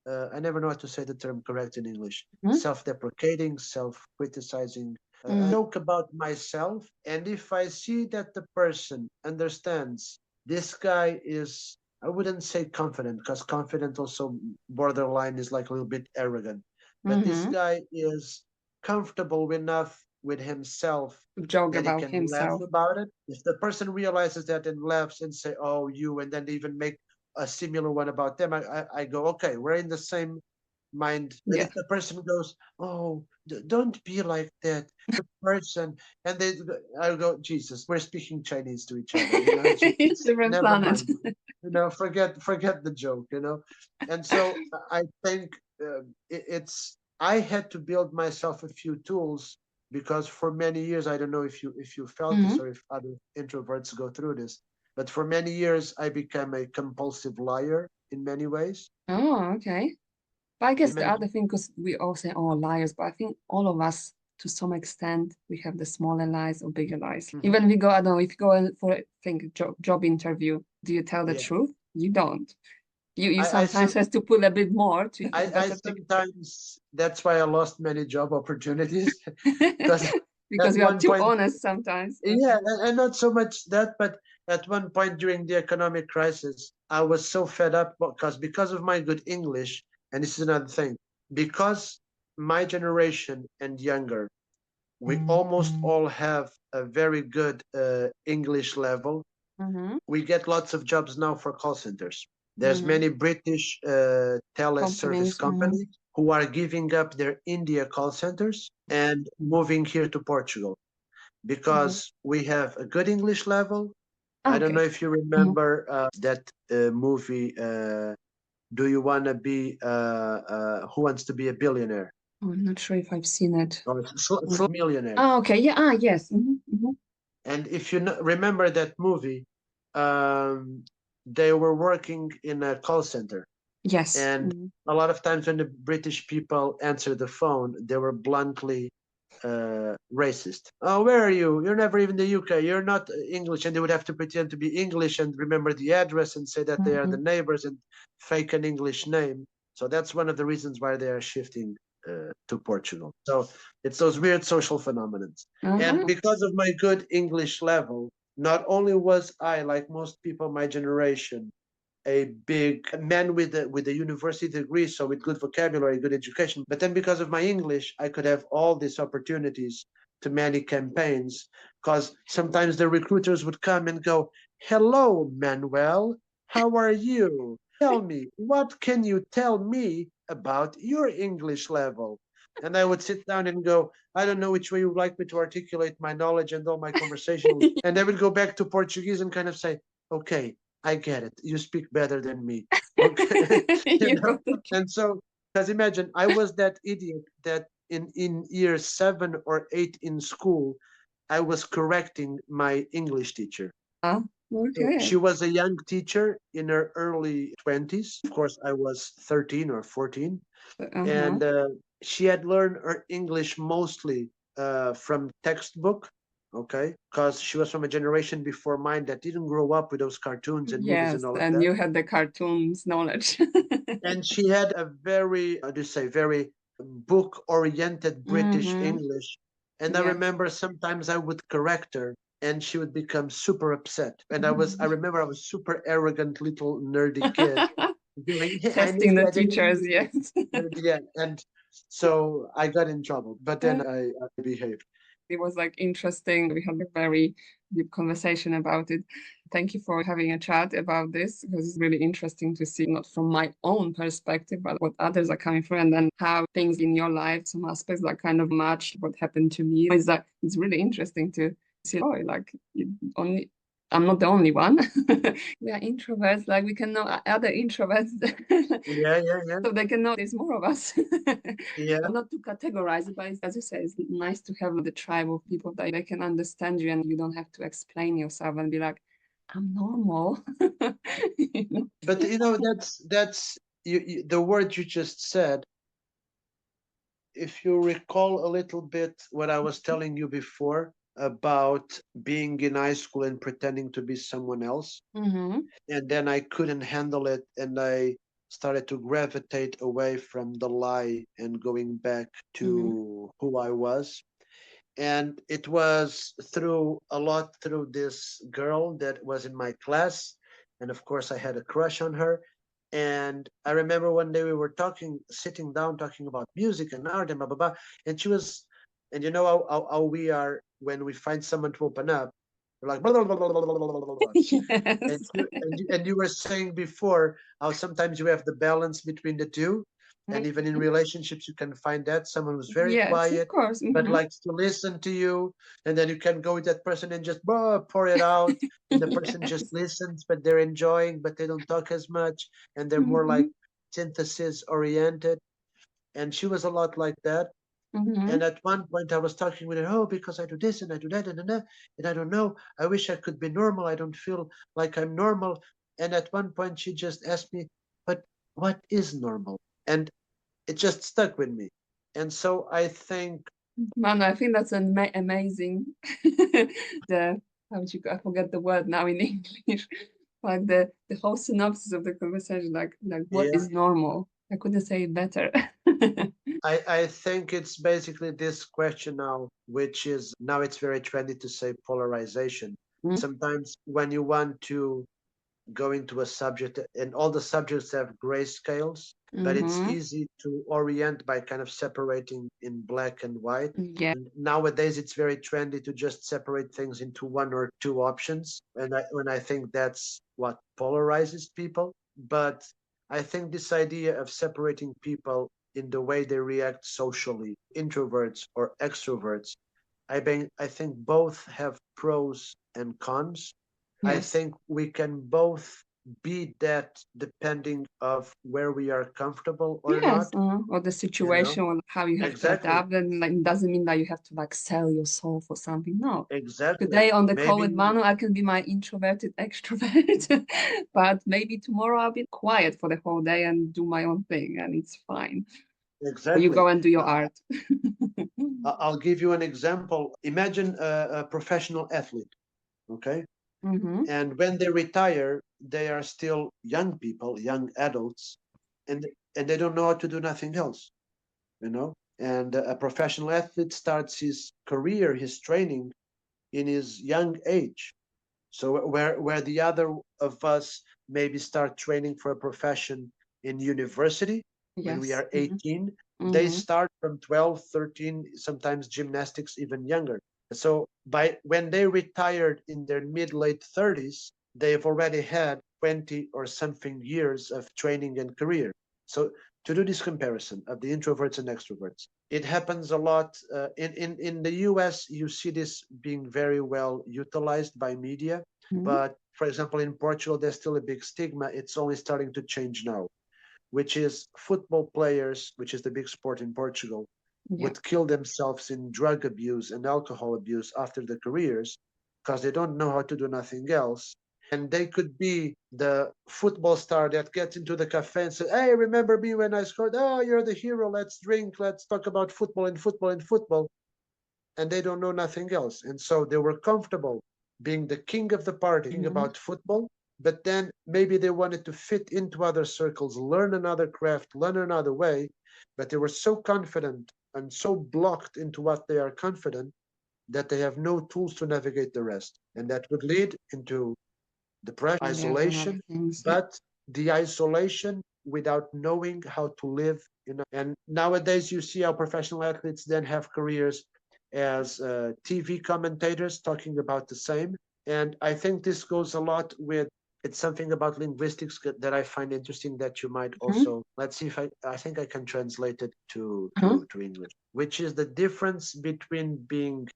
I never know how to say the term correct in English, Mhm. self deprecating, self criticizing, a Mm. joke about myself. And if I see that the person understands this guy is, I wouldn't say confident, because confident also borderline is like a little bit arrogant, but this Mhm. guy is comfortable enough with himself Joke that he about can laugh himself. about it. If the person realizes that and laughs and say, "Oh, you," and then even make a similar one about them, I go, "Okay, we're in the same mind." But Yeah. if the person goes, "Oh, don't be like that," the person, and I go, "Jesus, we're speaking Chinese to each other, It's Jesus, different never planet. mind, forget the joke." And so I think it's I had to build myself a few tools because for many years, I don't know if you felt this Mhm. or if other introverts go through this, but for many years I became a compulsive liar in many ways. Oh, okay. But I guess In the many other thing, because we all say, oh, liars, but I think all of us, to some extent, we have the smaller lies or bigger lies. Mhm. Even we go, I don't know, if you go in for a think job interview, do you tell the Yeah, truth? You don't. You I sometimes some has to pull a bit more to have a I better picture sometimes, that's why I lost many job opportunities because at because we are one too point, honest sometimes. yeah, and not so much that, but at one point during the economic crisis, I was so fed up because of my good English, and this is another thing, because my generation and younger, we almost all have a very good English level. We get lots of jobs now for call centers. There's many British teleservice companies who are giving up their India call centers and moving here to Portugal because we have a good English level. I don't know if you remember that movie, Do You Want to Be, Who Wants to Be a Billionaire? Oh, I'm not sure if I've seen it. Or Millionaire. Oh, okay. Yeah. Ah, yes. And if you remember that movie, they were working in a call center. Yes. And a lot of times when the British people answered the phone, they were bluntly racist. Oh, where are you? You're never even the UK. You're not English. And they would have to pretend to be English and remember the address and say that they are the neighbors and fake an English name. So that's one of the reasons why they are shifting to Portugal. So it's those weird social phenomena. And because of my good English level, not only was I, like most people my generation, a big man with a university degree, so with good vocabulary, good education. But then because of my English, I could have all these opportunities to many campaigns, because sometimes the recruiters would come and go, "Hello, Manuel, how are you? Tell me, what can you tell me about your English level?" And I would sit down and go, "I don't know which way you would like me to articulate my knowledge and all my conversation." And they would go back to Portuguese and kind of say, "Okay, I get it. You speak better than me." Okay. And so, because imagine, I was that idiot that in year 7 or 8 in school, I was correcting my English teacher. Okay. She was a young teacher in her early 20s. Of course, I was 13 or 14. And she had learned her English mostly from textbook. Okay, because she was from a generation before mine that didn't grow up with those cartoons and movies and all of that. And you had the cartoons knowledge. And she had a very, how do you say, very book-oriented British English. And I remember sometimes I would correct her and she would become super upset. And I remember I was super arrogant little nerdy kid. Doing, testing the teachers, yes. Yeah, and so I got in trouble, but then I behaved. It was like interesting. We had a very deep conversation about it. Thank you for having a chat about this, because it's really interesting to see, not from my own perspective, but what others are coming from, and then how things in your life, some aspects that kind of match what happened to me. Is that it's really interesting to see, oh, like I'm not the only one. We are introverts, like we can know other introverts. Yeah. So they can know there's more of us. Yeah. Not to categorize it, but as you say, it's nice to have the tribe of people that they can understand you and you don't have to explain yourself and be like, I'm normal. But that's the word you just said. If you recall a little bit what I was telling you before about being in high school and pretending to be someone else, and then I couldn't handle it, and I started to gravitate away from the lie and going back to who I was. And it was through this girl that was in my class, and of course I had a crush on her. And I remember one day we were sitting down talking about music and art and blah blah blah, and she was, and you know how we are when we find someone to open up, we're like blah, blah, blah, blah, blah, blah, blah, blah. Yes. And you were saying before how sometimes you have the balance between the two. And even in relationships, you can find that someone who's very quiet, of course. but likes to listen to you. And then you can go with that person and just pour it out. And the person just listens, but they're enjoying, but they don't talk as much. And they're more like synthesis oriented. And she was a lot like that. And at one point I was talking with her, oh, because I do this and I do that and I don't know. I wish I could be normal. I don't feel like I'm normal. And at one point she just asked me, but what is normal? And it just stuck with me. And so I think, Man, I think that's amazing. I forget the word now in English. Like the whole synopsis of the conversation, like what is normal? I couldn't say it better. I think it's basically this question now, which is now it's very trendy to say polarization. Sometimes when you want to go into a subject, and all the subjects have gray scales, but it's Mm-hmm. easy to orient by kind of separating in black and white. Yeah. And nowadays, it's very trendy to just separate things into one or two options, and I think that's what polarizes people. But I think this idea of separating people in the way they react socially, introverts or extroverts, I think both have pros and cons. I Yes. think we can both be that depending of where we are comfortable or Yes, not, or the you know? situation or how you have to Exactly. adapt, and like it doesn't mean that you have to like sell your soul for something. No. Exactly. Today on the call Maybe with Manu, I can be my introverted extrovert, but maybe tomorrow I'll be quiet for the whole day and do my own thing, and it's fine. Or you exactly. go and do your Uh, art. I'll give you an example. Imagine a professional athlete, okay? Mm-hmm. And when they retire, they are still young people, young adults, and they don't know how to do nothing else, you know? And a professional athlete starts his career, his training in his young age. So where the other of us maybe start training for a profession in university when we Yes. are 18, they Mm-hmm. start from 12, 13, sometimes gymnastics even younger. So by when they retired in their mid late 30s, they've already had 20 or something years of training and career. So to do this comparison of the introverts and extroverts, it happens a lot in the US. You see this being very well utilized by media, Mm-hmm. but for example, in Portugal, there's still a big stigma. It's only starting to change now, which is football players, which is the big sport in Portugal, Yeah. would kill themselves in drug abuse and alcohol abuse after the careers because they don't know how to do nothing else. And they could be the football star that gets into the cafe and says, "Hey, remember me when I scored? Oh, you're the hero. Let's drink. Let's talk about football and football and football." And they don't know nothing else. And so they were comfortable being the king of the party Mm-hmm. about football, but then maybe they wanted to fit into other circles, learn another craft, learn another way, but they were so confident and so blocked into what they are confident that they have no tools to navigate the rest. And that would lead into depression, Failures and other isolation, things. Yeah. but the isolation without knowing how to live. And nowadays, you see how professional athletes then have careers as TV commentators talking about the same. And I think this goes a lot with it's something about linguistics that I find interesting that you might Mm-hmm. also let's see if I think I can translate it Uh-huh. to English, which is the difference between being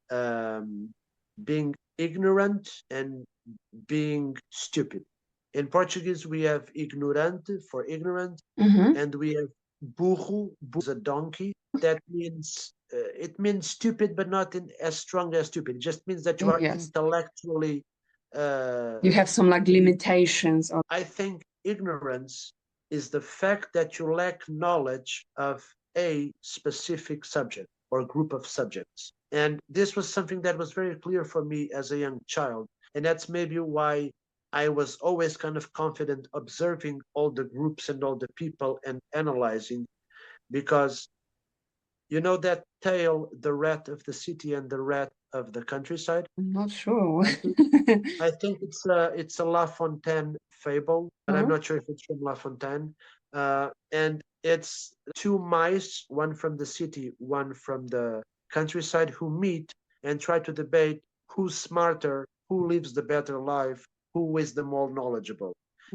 ignorant and being stupid. In Portuguese, we have ignorante for ignorant, Mm-hmm. and we have burro. Burro is a donkey. That means it means stupid, but not as strong as stupid. It just means that you are Yes. intellectually. Uh, You have some like limitations. Or I think ignorance is the fact that you lack knowledge of a specific subject or group of subjects. And this was something that was very clear for me as a young child. And that's maybe why I was always kind of confident observing all the groups and all the people and analyzing, because you know that tale, the rat of the city and the rat of the countryside? I'm not sure. I think I think it's a La Fontaine fable, but I'm Huh? not sure if it's from La Fontaine. And it's two mice, one from the city, one from the countryside, who meet and try to debate who's smarter, who lives the better life, who is the more knowledgeable.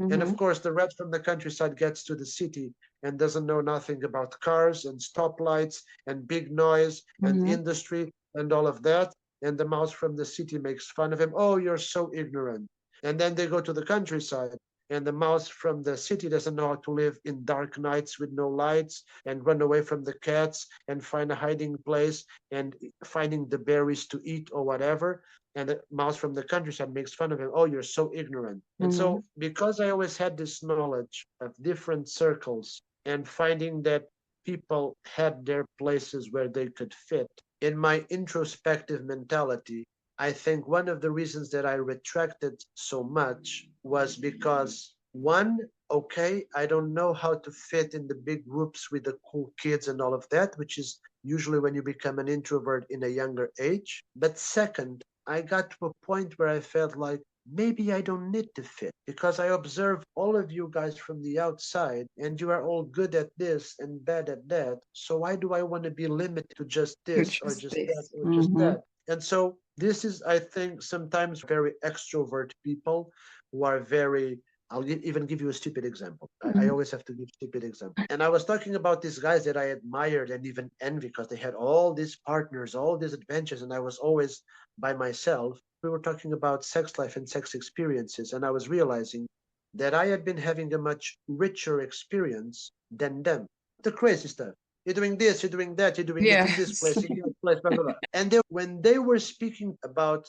And Mm-hmm. of course, the rat from the countryside gets to the city and doesn't know nothing about cars and stoplights and big noise and Mm-hmm. industry and all of that. And the mouse from the city makes fun of him. Oh, you're so ignorant. And then they go to the countryside, and the mouse from the city doesn't know how to live in dark nights with no lights and run away from the cats and find a hiding place and finding the berries to eat or whatever. And the mouse from the countryside makes fun of him. Oh, you're so ignorant. And Mm-hmm. so, because I always had this knowledge of different circles and finding that people had their places where they could fit, in my introspective mentality, I think one of the reasons that I retracted so much was because, one, okay, I don't know how to fit in the big groups with the cool kids and all of that, which is usually when you become an introvert in a younger age. But second, I got to a point where I felt like maybe I don't need to fit because I observe all of you guys from the outside and you are all good at this and bad at that. So why do I want to be limited to just this Which or is just that this. or just that? And so this is, I think, sometimes very extrovert people who are very, even give you a stupid example. I always have to give stupid example. And I was talking about these guys that I admired and even envy because they had all these partners, all these adventures, and I was always by myself. We were talking about sex life and sex experiences, and I was realizing that I had been having a much richer experience than them. The crazy stuff. You're doing this, you're doing that, you're doing it in this place, in that place, blah, blah, blah. And then when they were speaking about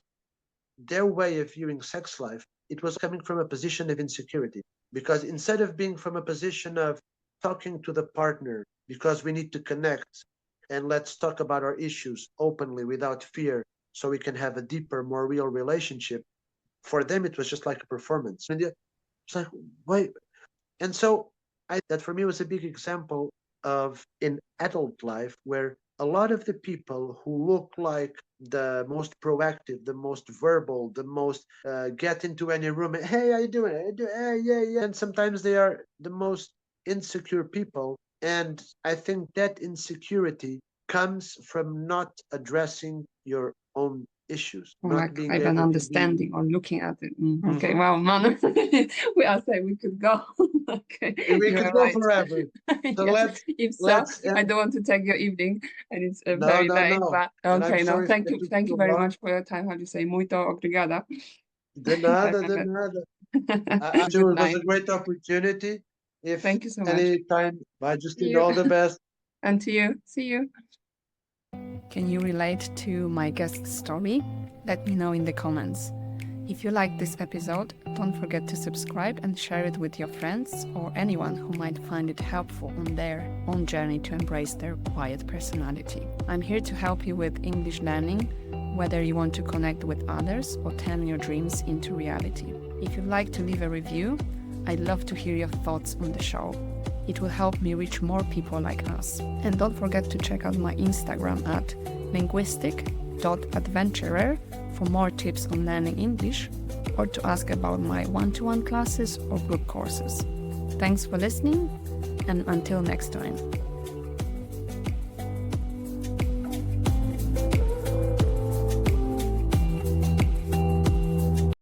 their way of viewing sex life, it was coming from a position of insecurity. Because instead of being from a position of talking to the partner because we need to connect and let's talk about our issues openly without fear so we can have a deeper, more real relationship, for them it was just like a performance. And it's like, wait. And so that for me was a big example of in adult life where a lot of the people who look like the most proactive, the most verbal, the most get into any room, hey, how you doing? Hey, yeah. And sometimes they are the most insecure people. And I think that insecurity comes from not addressing your own issues, Or not like being have an able to understanding or looking at it. Okay, wow, Manu. We are saying we could go. Okay, we you could are go right. forever. So Yes. If so, let's I don't want to take your evening, and it's no, very late. no. But And I'm okay, no, sorry if I took thank you too very long. much for your time. How do you say? Muito obrigada. De nada, de nada. It Good was a night. great opportunity. If Thank you so much. any time, bye, See Justine, you. all the best. And to you. See you. Can you relate to my guest's story? Let me know in the comments. If you liked this episode, don't forget to subscribe and share it with your friends or anyone who might find it helpful on their own journey to embrace their quiet personality. I'm here to help you with English learning, whether you want to connect with others or turn your dreams into reality. If you'd like to leave a review, I'd love to hear your thoughts on the show. It will help me reach more people like us. And don't forget to check out my Instagram at linguistic.adventurer for more tips on learning English or to ask about my one-to-one classes or group courses. Thanks for listening, and until next time.